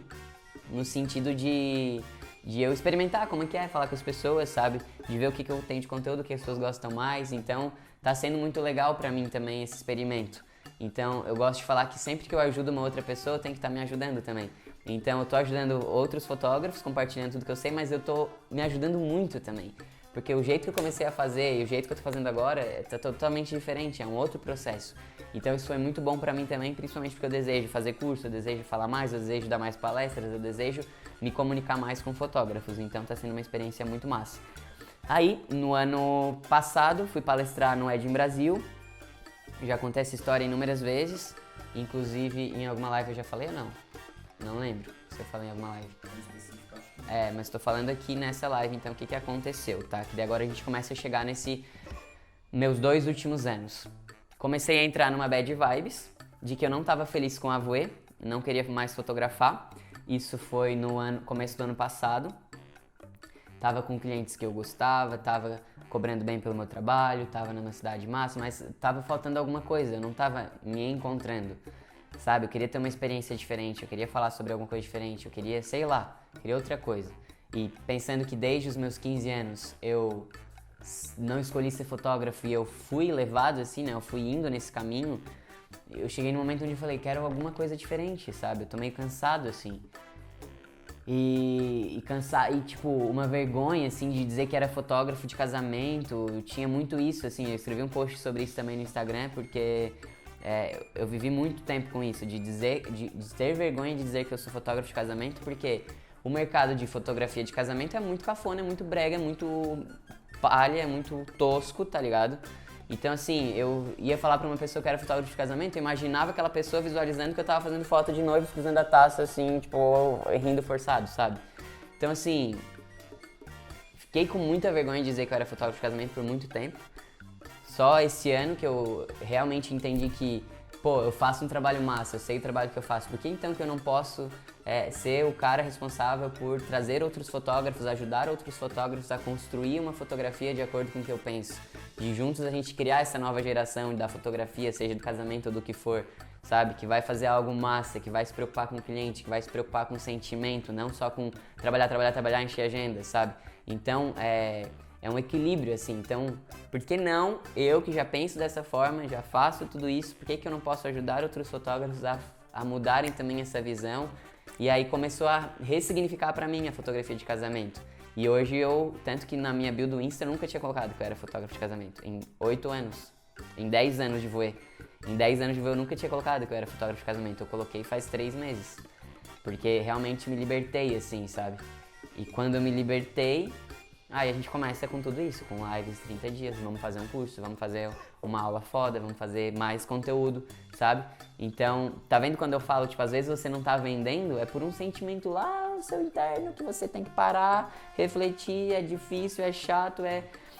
no sentido de de eu experimentar como é que é falar com as pessoas, sabe? De ver o que eu tenho de conteúdo, o que as pessoas gostam mais. Então, tá sendo muito legal pra mim também esse experimento. Então, eu gosto de falar que sempre que eu ajudo uma outra pessoa, tem que estar me ajudando também. Então, eu tô ajudando outros fotógrafos, compartilhando tudo que eu sei, mas eu tô me ajudando muito também. Porque o jeito que eu comecei a fazer e o jeito que eu tô fazendo agora tá totalmente diferente, é um outro processo. Então isso foi muito bom pra mim também, principalmente porque eu desejo fazer curso, eu desejo falar mais, eu desejo dar mais palestras, eu desejo me comunicar mais com fotógrafos. Então tá sendo uma experiência muito massa. Aí, no ano passado, fui palestrar no Ed em Brasil. Já contei essa história inúmeras vezes. Inclusive, em alguma live eu já falei ou não? Não lembro se eu falei em alguma live. Em específico, acho que não. Mas tô falando aqui nessa live, então, o que aconteceu, tá? Que daí agora a gente começa a chegar nesse meus 2 últimos anos. Comecei a entrar numa bad vibes, de que eu não tava feliz com a Voe, não queria mais fotografar. Isso foi no começo do ano passado. Tava com clientes que eu gostava, tava cobrando bem pelo meu trabalho, tava numa cidade massa, mas tava faltando alguma coisa, eu não tava me encontrando. Sabe, eu queria ter uma experiência diferente, eu queria falar sobre alguma coisa diferente, eu queria, sei lá, queria outra coisa. E pensando que desde os meus 15 anos eu não escolhi ser fotógrafo e eu fui levado assim, né, eu fui indo nesse caminho, eu cheguei num momento onde eu falei, quero alguma coisa diferente, sabe, eu tô meio cansado assim. E tipo, uma vergonha, assim, de dizer que era fotógrafo de casamento, eu tinha muito isso, assim, eu escrevi um post sobre isso também no Instagram, porque eu vivi muito tempo com isso, de ter vergonha de dizer que eu sou fotógrafo de casamento, porque o mercado de fotografia de casamento é muito cafona, é muito brega, é muito palha, é muito tosco, tá ligado? Então, assim, eu ia falar pra uma pessoa que era fotógrafo de casamento, eu imaginava aquela pessoa visualizando que eu tava fazendo foto de noivos cruzando a taça, assim, tipo, rindo forçado, sabe? Então, assim, fiquei com muita vergonha de dizer que eu era fotógrafo de casamento por muito tempo. Só esse ano que eu realmente entendi que, pô, eu faço um trabalho massa, eu sei o trabalho que eu faço, por que então que eu não posso ser o cara responsável por trazer outros fotógrafos, ajudar outros fotógrafos a construir uma fotografia de acordo com o que eu penso? De juntos a gente criar essa nova geração da fotografia, seja do casamento ou do que for, sabe? Que vai fazer algo massa, que vai se preocupar com o cliente, que vai se preocupar com o sentimento, não só com trabalhar, encher agenda, sabe? Então, é um equilíbrio, assim. Então, por que não eu que já penso dessa forma, já faço tudo isso, por que eu não posso ajudar outros fotógrafos a mudarem também essa visão? E aí começou a ressignificar pra mim a fotografia de casamento. E hoje tanto que na minha bio do Insta eu nunca tinha colocado que eu era fotógrafo de casamento. Em 8 anos, em 10 anos de Voe. Em 10 anos de Voe eu nunca tinha colocado que eu era fotógrafo de casamento. Eu coloquei faz 3 meses. Porque realmente me libertei, assim, sabe? E quando eu me libertei, aí a gente começa com tudo isso, com lives 30 dias, vamos fazer um curso, vamos fazer uma aula foda, vamos fazer mais conteúdo, sabe? Então, tá vendo quando eu falo, tipo, às vezes você não tá vendendo, é por um sentimento lá no seu interno que você tem que parar, refletir, é difícil, é chato,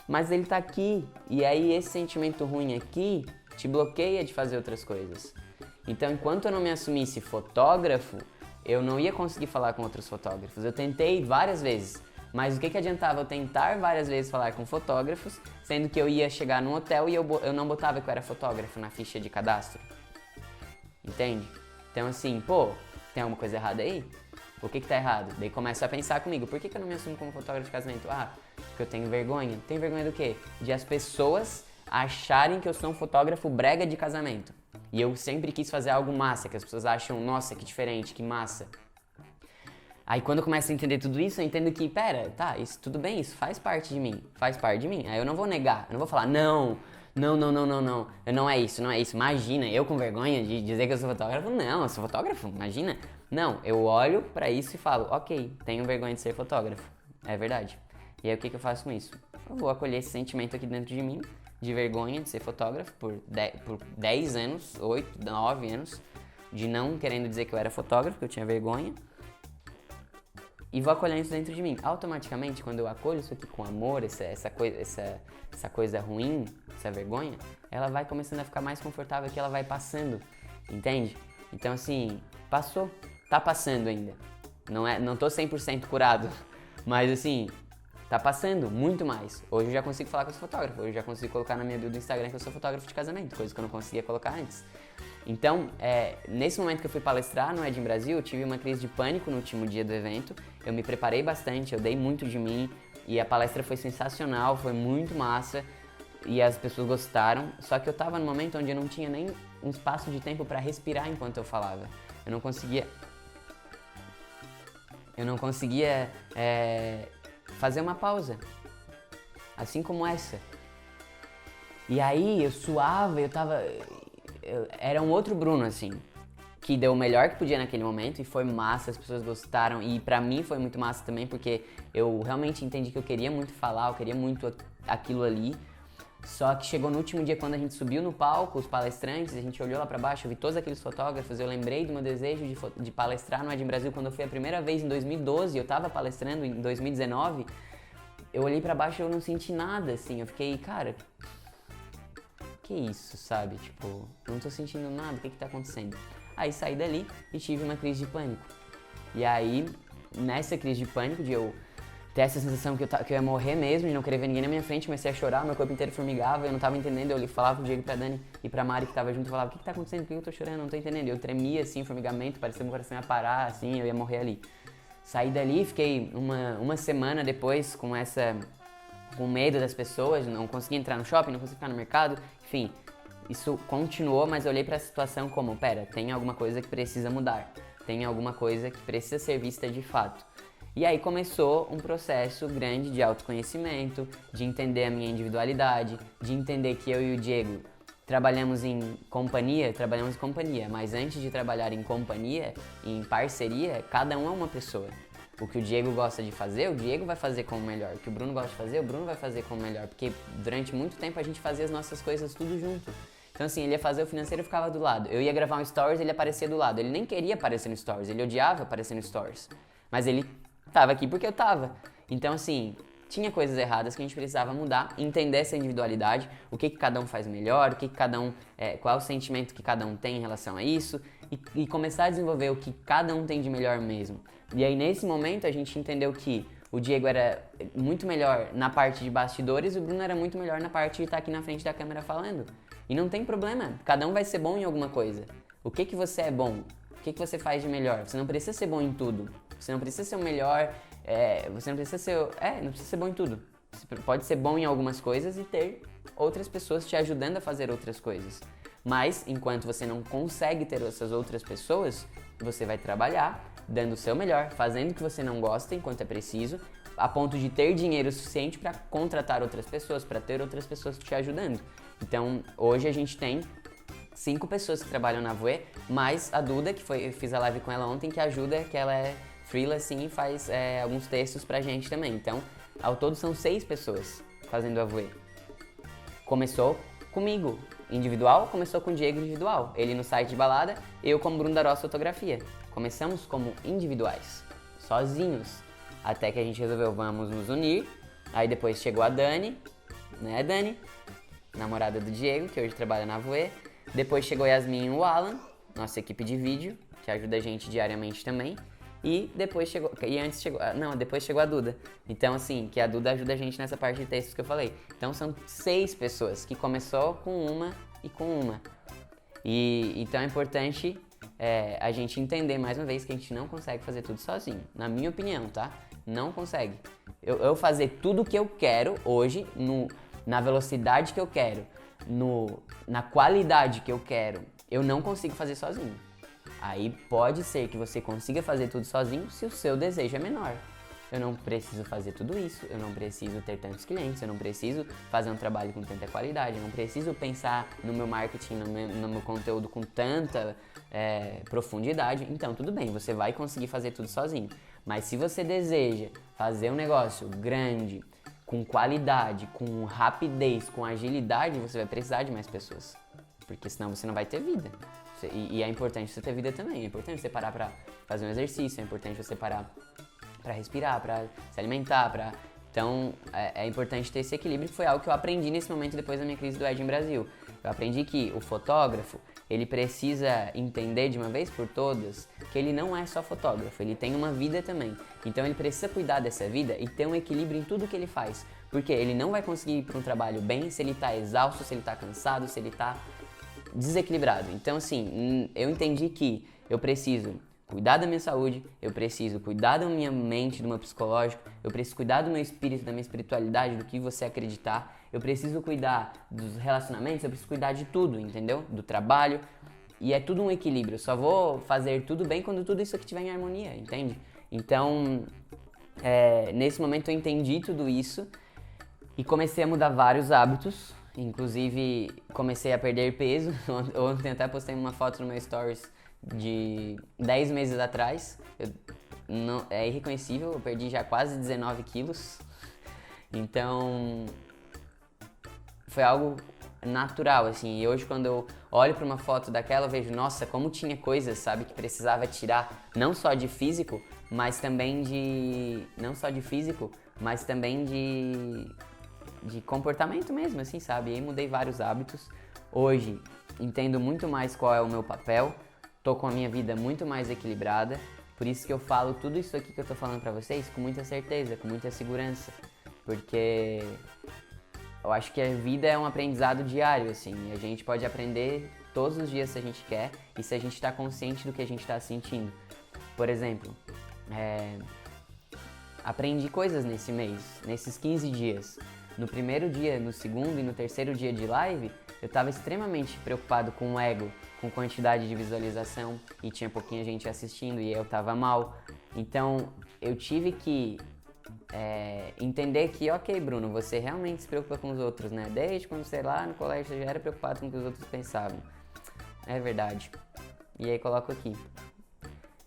mas ele tá aqui. E aí esse sentimento ruim aqui te bloqueia de fazer outras coisas. Então, enquanto eu não me assumisse fotógrafo, eu não ia conseguir falar com outros fotógrafos. Eu tentei várias vezes. Mas o que adiantava eu tentar várias vezes falar com fotógrafos, sendo que eu ia chegar num hotel e eu não botava que eu era fotógrafo na ficha de cadastro? Entende? Então assim, pô, tem alguma coisa errada aí? O que tá errado? Daí começa a pensar comigo, por que eu não me assumo como fotógrafo de casamento? Ah, porque eu tenho vergonha. Tenho vergonha do quê? De as pessoas acharem que eu sou um fotógrafo brega de casamento. E eu sempre quis fazer algo massa, que as pessoas acham, nossa, que diferente, que massa. Aí quando eu começo a entender tudo isso, eu entendo que, pera, tá, isso tudo bem, isso faz parte de mim, Aí eu não vou negar, eu não vou falar, não é isso, imagina, eu com vergonha de dizer que eu sou fotógrafo, não, eu sou fotógrafo, imagina. Não, eu olho pra isso e falo, ok, tenho vergonha de ser fotógrafo, é verdade. E aí o que eu faço com isso? Eu vou acolher esse sentimento aqui dentro de mim, de vergonha de ser fotógrafo por 10 anos, 8, 9 anos, de não querendo dizer que eu era fotógrafo, que eu tinha vergonha. E vou acolhendo isso dentro de mim. Automaticamente, quando eu acolho isso aqui com amor, essa coisa ruim, essa vergonha, ela vai começando a ficar mais confortável, que ela vai passando, entende? Então assim, passou, tá passando ainda. Não tô 100% curado, mas assim, tá passando muito mais. Hoje eu já consigo falar que eu sou fotógrafo, hoje eu já consigo colocar na minha bio do Instagram que eu sou fotógrafo de casamento, coisa que eu não conseguia colocar antes. Então, nesse momento que eu fui palestrar no Edin Brasil, eu tive uma crise de pânico no último dia do evento. Eu me preparei bastante, eu dei muito de mim e a palestra foi sensacional, foi muito massa e as pessoas gostaram. Só que eu tava num momento onde eu não tinha nem um espaço de tempo para respirar enquanto eu falava. Eu não conseguia fazer uma pausa, assim como essa. E aí eu suava, era um outro Bruno, assim, que deu o melhor que podia naquele momento e foi massa, as pessoas gostaram e pra mim foi muito massa também porque eu realmente entendi que eu queria muito falar, eu queria muito aquilo ali. Só que chegou no último dia, quando a gente subiu no palco, os palestrantes, a gente olhou lá pra baixo, eu vi todos aqueles fotógrafos, eu lembrei do meu desejo de palestrar no Edin Brasil quando eu fui a primeira vez em 2012, eu tava palestrando em 2019, eu olhei pra baixo e eu não senti nada, assim, eu fiquei, cara, que isso, sabe? Tipo, não tô sentindo nada, o que tá acontecendo? Aí saí dali e tive uma crise de pânico. E aí, nessa crise de pânico, de eu ter essa sensação que eu ia morrer mesmo, de não querer ver ninguém na minha frente, comecei a chorar, meu corpo inteiro formigava, eu não tava entendendo, eu falava pro Diego, pra Dani e pra Mari que tava junto, eu falava, o que tá acontecendo, por que eu tô chorando, não tô entendendo, eu tremia assim, formigamento, parecia que meu coração ia parar, assim, eu ia morrer ali. Saí dali, fiquei uma semana depois com medo das pessoas, não conseguia entrar no shopping, não conseguia ficar no mercado, enfim, isso continuou, mas eu olhei pra situação como, pera, tem alguma coisa que precisa mudar, tem alguma coisa que precisa ser vista de fato. E aí começou um processo grande de autoconhecimento, de entender a minha individualidade, de entender que eu e o Diego trabalhamos em companhia, mas antes de trabalhar em companhia, em parceria, cada um é uma pessoa. O que o Diego gosta de fazer, o Diego vai fazer como melhor. O que o Bruno gosta de fazer, o Bruno vai fazer como melhor. Porque durante muito tempo a gente fazia as nossas coisas tudo junto. Então assim, ele ia fazer o financeiro e ficava do lado. Eu ia gravar um stories, ele aparecia do lado. Ele nem queria aparecer no stories, ele odiava aparecer no stories. Mas ele tava aqui porque eu tava. Então assim, tinha coisas erradas que a gente precisava mudar, entender essa individualidade, o que cada um faz melhor, o que cada um, qual é o sentimento que cada um tem em relação a isso e começar a desenvolver o que cada um tem de melhor mesmo. E aí nesse momento a gente entendeu que o Diego era muito melhor na parte de bastidores e o Bruno era muito melhor na parte de estar aqui na frente da câmera falando. E não tem problema, cada um vai ser bom em alguma coisa. O que você é bom? O que você faz de melhor? Você não precisa ser bom em tudo. Você não precisa ser o melhor, você não precisa ser, não precisa ser bom em tudo. Você pode ser bom em algumas coisas e ter outras pessoas te ajudando a fazer outras coisas. Mas, enquanto você não consegue ter essas outras pessoas, você vai trabalhar, dando o seu melhor, fazendo o que você não gosta enquanto é preciso, a ponto de ter dinheiro suficiente para contratar outras pessoas, para ter outras pessoas te ajudando. Então, hoje a gente tem 5 pessoas que trabalham na Voe, mais a Duda, eu fiz a live com ela ontem, que ajuda, que ela é freela, assim, e faz alguns textos pra gente também. Então, ao todo são 6 pessoas fazendo a Voe. Começou comigo, individual, começou com o Diego individual. Ele no site de balada, eu como Bruno Darós Fotografia. Começamos como individuais, sozinhos, até que a gente resolveu, vamos nos unir. Aí depois chegou a Dani, né, Dani? Namorada do Diego, que hoje trabalha na Voe. Depois chegou Yasmin e o Alan, nossa equipe de vídeo, que ajuda a gente diariamente também. E depois depois chegou a Duda. Então assim, que a Duda ajuda a gente nessa parte de textos que eu falei. Então são 6 pessoas, que começou com uma e com uma. E então é importante a gente entender mais uma vez que a gente não consegue fazer tudo sozinho. Na minha opinião, tá? Não consegue. Eu fazer tudo o que eu quero hoje, na velocidade que eu quero, na qualidade que eu quero, eu não consigo fazer sozinho. Aí pode ser que você consiga fazer tudo sozinho se o seu desejo é menor. Eu não preciso fazer tudo isso, eu não preciso ter tantos clientes, eu não preciso fazer um trabalho com tanta qualidade, eu não preciso pensar no meu marketing, no meu conteúdo com tanta profundidade. Então tudo bem, você vai conseguir fazer tudo sozinho. Mas se você deseja fazer um negócio grande, com qualidade, com rapidez, com agilidade, você vai precisar de mais pessoas. Porque senão você não vai ter vida. E é importante você ter vida também. É importante você parar pra fazer um exercício, é importante você parar pra respirar, pra se alimentar, pra Então, é importante ter esse equilíbrio, que foi algo que eu aprendi nesse momento depois da minha crise do Edge em Brasil. Eu aprendi que o fotógrafo, ele precisa entender de uma vez por todas que ele não é só fotógrafo, ele tem uma vida também. Então ele precisa cuidar dessa vida e ter um equilíbrio em tudo que ele faz. Porque ele não vai conseguir ir para um trabalho bem se ele tá exausto, se ele tá cansado, se ele tá desequilibrado. Então assim, eu entendi que eu preciso cuidar da minha saúde, eu preciso cuidar da minha mente, do meu psicológico, eu preciso cuidar do meu espírito, da minha espiritualidade, do que você acreditar, eu preciso cuidar dos relacionamentos, eu preciso cuidar de tudo, entendeu? Do trabalho, e é tudo um equilíbrio, eu só vou fazer tudo bem quando tudo isso aqui estiver em harmonia, entende? Então, nesse momento eu entendi tudo isso e comecei a mudar vários hábitos, inclusive comecei a perder peso. Ontem até postei uma foto no meu stories de 10 meses atrás. É irreconhecível, eu perdi já quase 19 quilos. Então, foi algo natural, assim. E hoje, quando eu olho para uma foto daquela, eu vejo, nossa, como tinha coisas, sabe, que precisava tirar, não só de físico, mas também de... Não só de físico, mas também de comportamento mesmo, assim, sabe? E aí mudei vários hábitos. Hoje, entendo muito mais qual é o meu papel. Tô com a minha vida muito mais equilibrada, por isso que eu falo tudo isso aqui que eu tô falando pra vocês com muita certeza, com muita segurança, porque eu acho que a vida é um aprendizado diário, assim, e a gente pode aprender todos os dias se a gente quer e se a gente tá consciente do que a gente tá sentindo. Por exemplo, aprendi coisas nesse mês, nesses 15 dias. No primeiro dia, no segundo e no terceiro dia de live, eu estava extremamente preocupado com o ego, com quantidade de visualização, e tinha pouquinha gente assistindo e eu estava mal. Então eu tive que entender que, ok, Bruno, você realmente se preocupa com os outros, né? Desde quando você lá no colégio você já era preocupado com o que os outros pensavam. É verdade. E aí coloco aqui.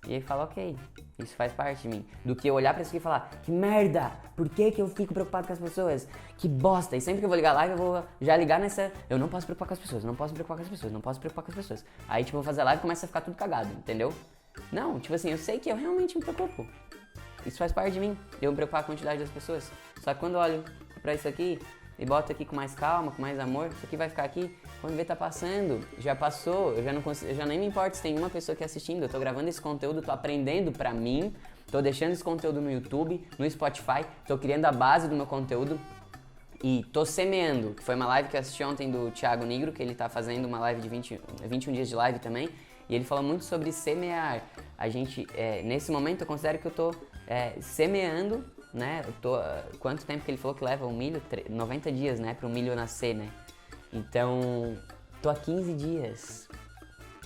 E aí falo, ok, isso faz parte de mim. Do que eu olhar pra isso aqui e falar, que merda, por que que eu fico preocupado com as pessoas? Que bosta. E sempre que eu vou ligar live, eu vou já ligar nessa, eu não posso preocupar com as pessoas, não posso me preocupar com as pessoas, não posso me preocupar com as pessoas. Aí, tipo, eu vou fazer live e começa a ficar tudo cagado, entendeu? Não, tipo assim, eu sei que eu realmente me preocupo. Isso faz parte de mim, eu me preocupar com a quantidade das pessoas. Só que quando eu olho pra isso aqui e boto aqui com mais calma, com mais amor, isso aqui vai ficar aqui, quando vê tá passando, já passou, eu já nem me importo se tem uma pessoa aqui assistindo, eu tô gravando esse conteúdo, tô aprendendo pra mim, tô deixando esse conteúdo no YouTube, no Spotify, tô criando a base do meu conteúdo e tô semeando, que foi uma live que eu assisti ontem do Thiago Nigro, que ele tá fazendo uma live de 21 dias de live também, e ele falou muito sobre semear. A gente, nesse momento eu considero que eu tô semeando, né? Quanto tempo que ele falou que leva o milho? 90 dias, né? Para o milho nascer, né? Então, tô há 15 dias.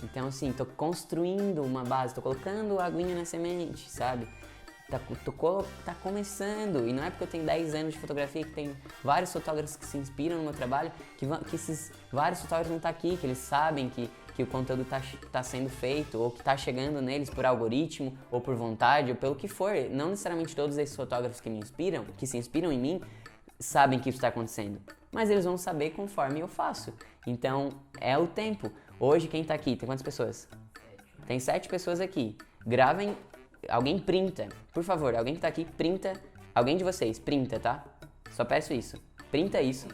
Então, assim, tô construindo uma base, tô colocando a aguinha na semente, sabe? Tá começando. E não é porque eu tenho 10 anos de fotografia que tem vários fotógrafos que se inspiram no meu trabalho, que esses vários fotógrafos não tá aqui, que eles sabem que o conteúdo tá sendo feito, ou que tá chegando neles por algoritmo, ou por vontade, ou pelo que for. Não necessariamente todos esses fotógrafos que me inspiram, que se inspiram em mim, sabem que isso está acontecendo. Mas eles vão saber conforme eu faço. Então, é o tempo. Hoje, quem tá aqui? Tem quantas pessoas? 7. Tem 7 pessoas aqui. Gravem, alguém printa. Por favor, alguém que tá aqui, printa. Alguém de vocês, printa, tá? Só peço isso. Printa isso.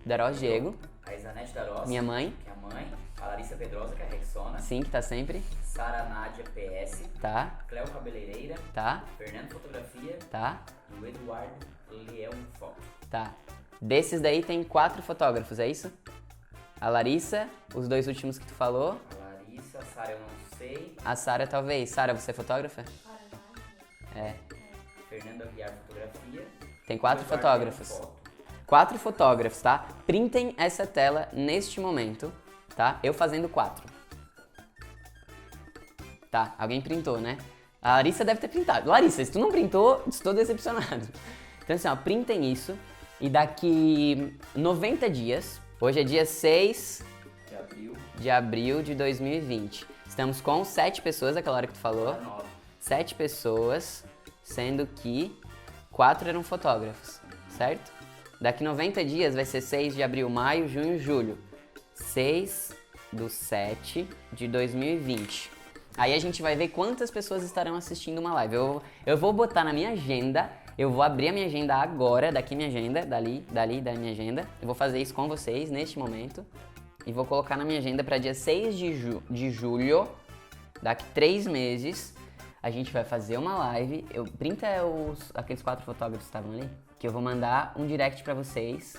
Darós Diego. A Isanete Darós. Minha mãe. Que é a mãe. A Larissa Pedrosa, que é a Rexona. Sim, que tá sempre. Sara Nádia PS. Tá. Cleo Cabeleireira. Tá. Fernando Fotografia. Tá. E o Eduardo Leão Foto. Tá. Desses daí tem 4 fotógrafos, é isso? A Larissa, os 2 últimos que tu falou. A Larissa, a Sara eu não sei. A Sara talvez. Sara, você é fotógrafa? É. Fernando Aguiar Fotografia. Tem 4 Eduardo fotógrafos. Leão Foto. 4 fotógrafos, tá? Printem essa tela neste momento, tá? Eu fazendo 4. Tá, alguém printou, né? A Larissa deve ter printado. Larissa, se tu não printou, estou decepcionado. Então assim, ó, printem isso e daqui 90 dias, hoje é dia 6 de abril de 2020. Estamos com 7 pessoas, aquela hora que tu falou. 7 pessoas, sendo que 4 eram fotógrafos, certo? Daqui 90 dias vai ser 6 de abril, maio, junho, julho. 6/7 de 2020. Aí a gente vai ver quantas pessoas estarão assistindo uma live. Eu vou botar na minha agenda, Eu vou abrir a minha agenda agora, daqui minha agenda, dali da minha agenda. Eu vou fazer isso com vocês neste momento. E vou colocar na minha agenda para dia 6 de julho, daqui 3 meses, a gente vai fazer uma live. Printa aqueles 4 fotógrafos que estavam ali, que eu vou mandar um direct para vocês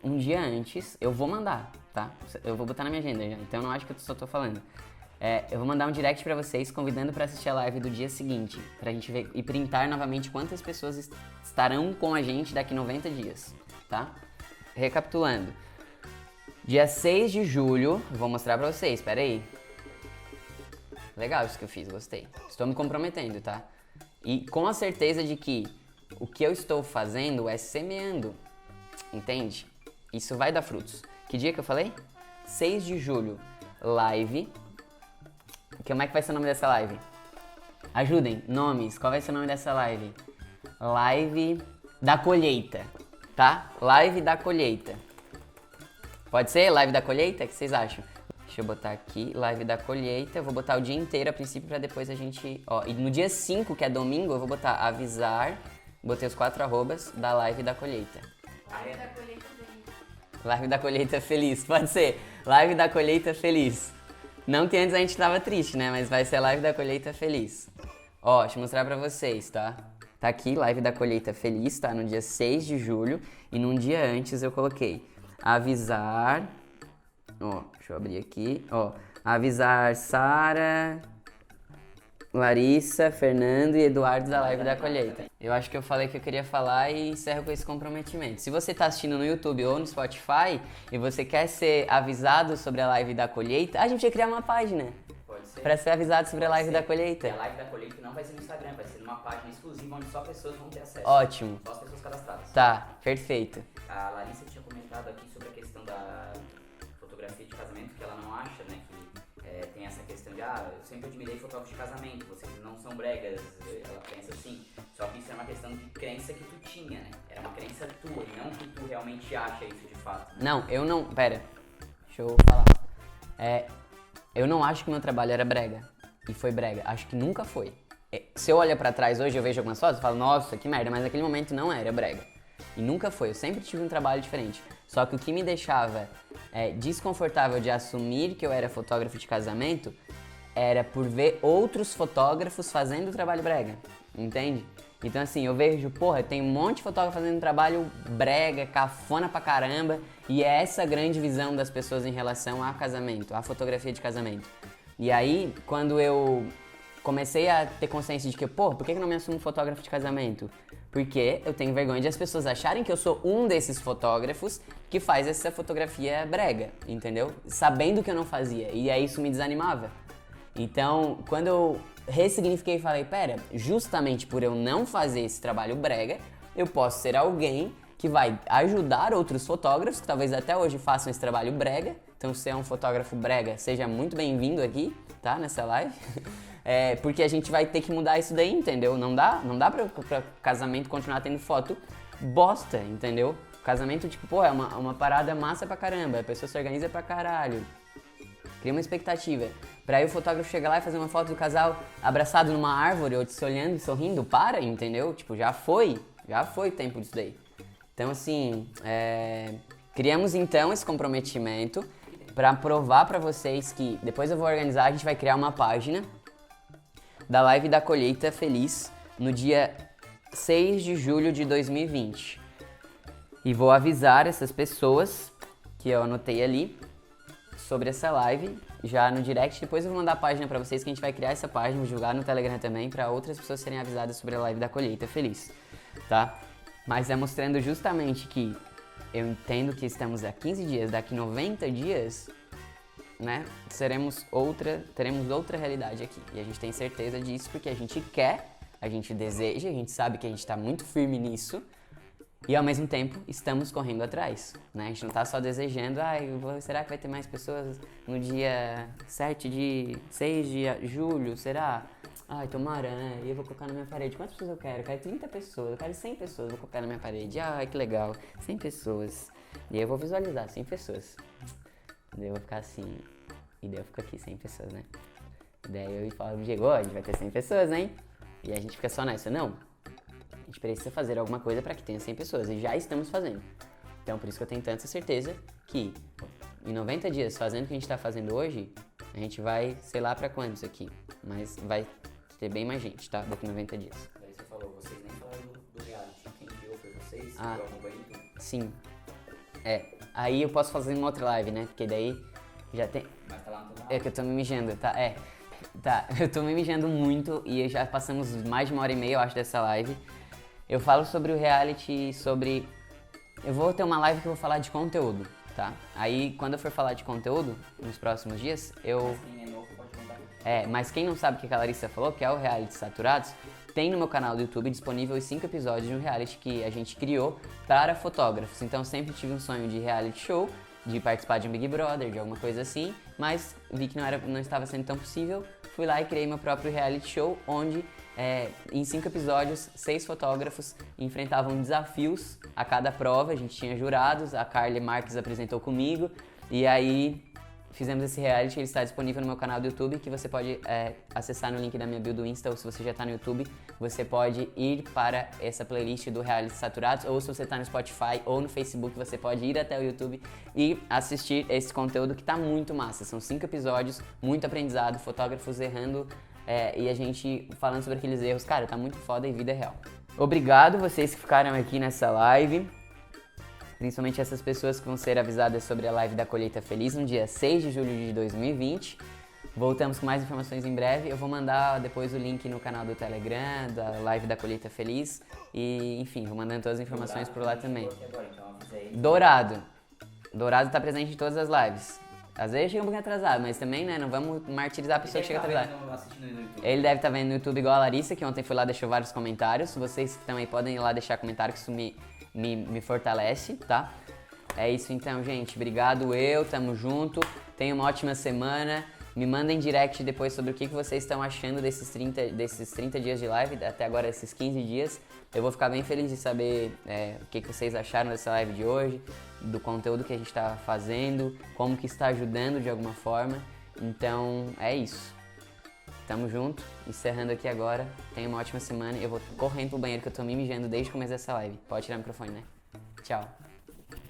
um dia antes. Eu vou mandar, tá? Eu vou botar na minha agenda já, então eu não acho que eu só tô falando. Eu vou mandar um direct pra vocês, convidando pra assistir a live do dia seguinte, pra gente ver e printar novamente quantas pessoas estarão com a gente daqui 90 dias, tá? Recapitulando. Dia 6 de julho, vou mostrar pra vocês, pera aí. Legal isso que eu fiz, gostei. Estou me comprometendo, tá? E com a certeza de que o que eu estou fazendo é semeando, entende? Isso vai dar frutos. Que dia que eu falei? 6 de julho, live. Como é que vai ser o nome dessa live? Ajudem, nomes, qual vai ser o nome dessa live? Live da colheita, tá? Live da colheita. Pode ser live da colheita? O que vocês acham? Deixa eu botar aqui, live da colheita. Eu vou botar o dia inteiro a princípio pra depois a gente... E no dia 5, que é domingo, eu vou botar avisar. Botei os 4 arrobas da live da colheita. Live da colheita feliz. Live da colheita feliz, pode ser. Live da colheita feliz. Não que antes a gente tava triste, né? Mas vai ser live da colheita feliz. Deixa eu mostrar pra vocês, tá? Tá aqui, live da colheita feliz, tá? No dia 6 de julho. E num dia antes eu coloquei avisar... deixa eu abrir aqui. Avisar Sara, Larissa, Fernando e Eduardo da live da colheita. Eu acho que eu falei o que eu queria falar e encerro com esse comprometimento. Se você tá assistindo no YouTube ou no Spotify e você quer ser avisado sobre a live da colheita, a gente vai criar uma página. Pode ser. Pra ser avisado sobre a live da colheita. E a live da colheita não vai ser no Instagram, vai ser numa página exclusiva onde só pessoas vão ter acesso. Ótimo. Só as pessoas cadastradas. Tá, perfeito. A Larissa tinha comentado aqui sobre a questão da fotografia de casamento, que ela não acha, né, que tem essa questão de, eu sempre admirei fotógrafos de casamento, vocês não são bregas, ela pensa assim. Só que isso é uma questão de crença que tu tinha, né? Era uma crença tua, e não que tu realmente acha isso de fato. Né? Não, eu não... Pera, deixa eu falar. Eu não acho que o meu trabalho era brega. E foi brega. Acho que nunca foi. Se eu olhar pra trás hoje, eu vejo algumas fotos e falo, nossa, que merda, mas naquele momento não era brega. E nunca foi. Eu sempre tive um trabalho diferente. Só que o que me deixava desconfortável de assumir que eu era fotógrafo de casamento era por ver outros fotógrafos fazendo o trabalho brega. Entende? Então assim, eu vejo, tem um monte de fotógrafo fazendo um trabalho brega, cafona pra caramba, e é essa grande visão das pessoas em relação a casamento, a fotografia de casamento. E aí, quando eu comecei a ter consciência de que, por que eu não me assumo fotógrafo de casamento? Porque eu tenho vergonha de as pessoas acharem que eu sou um desses fotógrafos que faz essa fotografia brega, entendeu? Sabendo que eu não fazia, e aí isso me desanimava. Então, quando eu ressignifiquei e falei, justamente por eu não fazer esse trabalho brega, eu posso ser alguém que vai ajudar outros fotógrafos, que talvez até hoje façam esse trabalho brega. Então, se é um fotógrafo brega, seja muito bem-vindo aqui, tá? Nessa live. Porque a gente vai ter que mudar isso daí, entendeu? Não dá pra casamento continuar tendo foto bosta, entendeu? Casamento, é uma parada massa pra caramba, a pessoa se organiza pra caralho. Cria uma expectativa. Pra aí o fotógrafo chegar lá e fazer uma foto do casal abraçado numa árvore ou se olhando e sorrindo, entendeu? Já foi o tempo disso daí. Então assim, criamos então esse comprometimento pra provar pra vocês que depois eu vou organizar, a gente vai criar uma página da live da colheita feliz no dia 6 de julho de 2020. E vou avisar essas pessoas que eu anotei ali sobre essa live já no direct. Depois eu vou mandar a página pra vocês, que a gente vai criar essa página, vou jogar no Telegram também pra outras pessoas serem avisadas sobre a live da colheita feliz, tá? Mas mostrando justamente que eu entendo que estamos há 15 dias, daqui 90 dias, né, teremos outra realidade aqui. E a gente tem certeza disso porque a gente quer, a gente deseja, a gente sabe que a gente tá muito firme nisso. E ao mesmo tempo, estamos correndo atrás, né? A gente não tá só desejando, será que vai ter mais pessoas no dia 6 de julho, será? Tomara, né? E eu vou colocar na minha parede. Quantas pessoas eu quero? Eu quero 30 pessoas, eu quero 100 pessoas, vou colocar na minha parede. Que legal, 100 pessoas. E aí eu vou visualizar 100 pessoas. Daí eu vou ficar assim, e daí eu fico aqui, 100 pessoas, né? Daí eu falo, Diego, a gente vai ter 100 pessoas, hein? E a gente fica só nessa, não. gente precisa fazer alguma coisa para que tenha 100 pessoas, e já estamos fazendo. Então, por isso que eu tenho tanta certeza que em 90 dias, fazendo o que a gente tá fazendo hoje, a gente vai, sei lá pra quantos aqui, mas vai ter bem mais gente, tá? Daqui a 90 dias. Daí você falou, vocês nem falaram do reality. Quem criou foi vocês, Ah. criou algum banho? Sim. Aí eu posso fazer uma outra live, né? Porque daí já tem... Mas tá lá no canal. É que eu tô me mijando, tá? Tá, eu tô me mijando muito e já passamos mais de 1h30, eu acho, dessa live. Eu falo sobre o reality, sobre... Eu vou ter uma live que eu vou falar de conteúdo, tá? Aí, quando eu for falar de conteúdo, nos próximos dias, eu... Mas quem é novo pode contar. Mas quem não sabe o que a Larissa falou, que é o reality Saturados, tem no meu canal do YouTube disponível os 5 episódios de um reality que a gente criou para fotógrafos. Então, sempre tive um sonho de reality show, de participar de um Big Brother, de alguma coisa assim, mas vi que não estava sendo tão possível. Fui lá e criei meu próprio reality show, onde em 5 episódios, 6 fotógrafos enfrentavam desafios a cada prova. A gente tinha jurados, a Carly Marques apresentou comigo, e aí fizemos esse reality. Ele está disponível no meu canal do YouTube, que você pode acessar no link da minha bio do Insta, ou se você já está no YouTube, você pode ir para essa playlist do Reality Saturados, ou se você está no Spotify ou no Facebook, você pode ir até o YouTube e assistir esse conteúdo que está muito massa. São 5 episódios, muito aprendizado, fotógrafos errando e a gente falando sobre aqueles erros. Cara, tá muito foda e vida real. Obrigado vocês que ficaram aqui nessa live. Principalmente essas pessoas que vão ser avisadas sobre a live da Colheita Feliz no dia 6 de julho de 2020. Voltamos com mais informações em breve. Eu vou mandar depois o link no canal do Telegram, da live da Colheita Feliz. E, enfim, vou mandando todas as informações por lá também. Dourado. Dourado tá presente em todas as lives. Às vezes chega um pouquinho atrasado, mas também, né, não vamos martirizar a pessoa que chega atrasada. Ele deve estar vendo no YouTube igual a Larissa, que ontem foi lá e deixou vários comentários. Vocês também podem ir lá deixar comentário, que isso me fortalece, tá? É isso então, gente. Obrigado, tamo junto. Tenha uma ótima semana. Me mandem direct depois sobre o que vocês estão achando desses 30 dias de live, até agora esses 15 dias. Eu vou ficar bem feliz de saber o que vocês acharam dessa live de hoje, do conteúdo que a gente está fazendo, como que está ajudando de alguma forma. Então, é isso. Tamo junto, encerrando aqui agora. Tenha uma ótima semana. Eu vou correndo pro banheiro que eu tô me mijando desde o começo dessa live. Pode tirar o microfone, né? Tchau.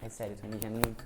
É sério, eu tô me mijando muito.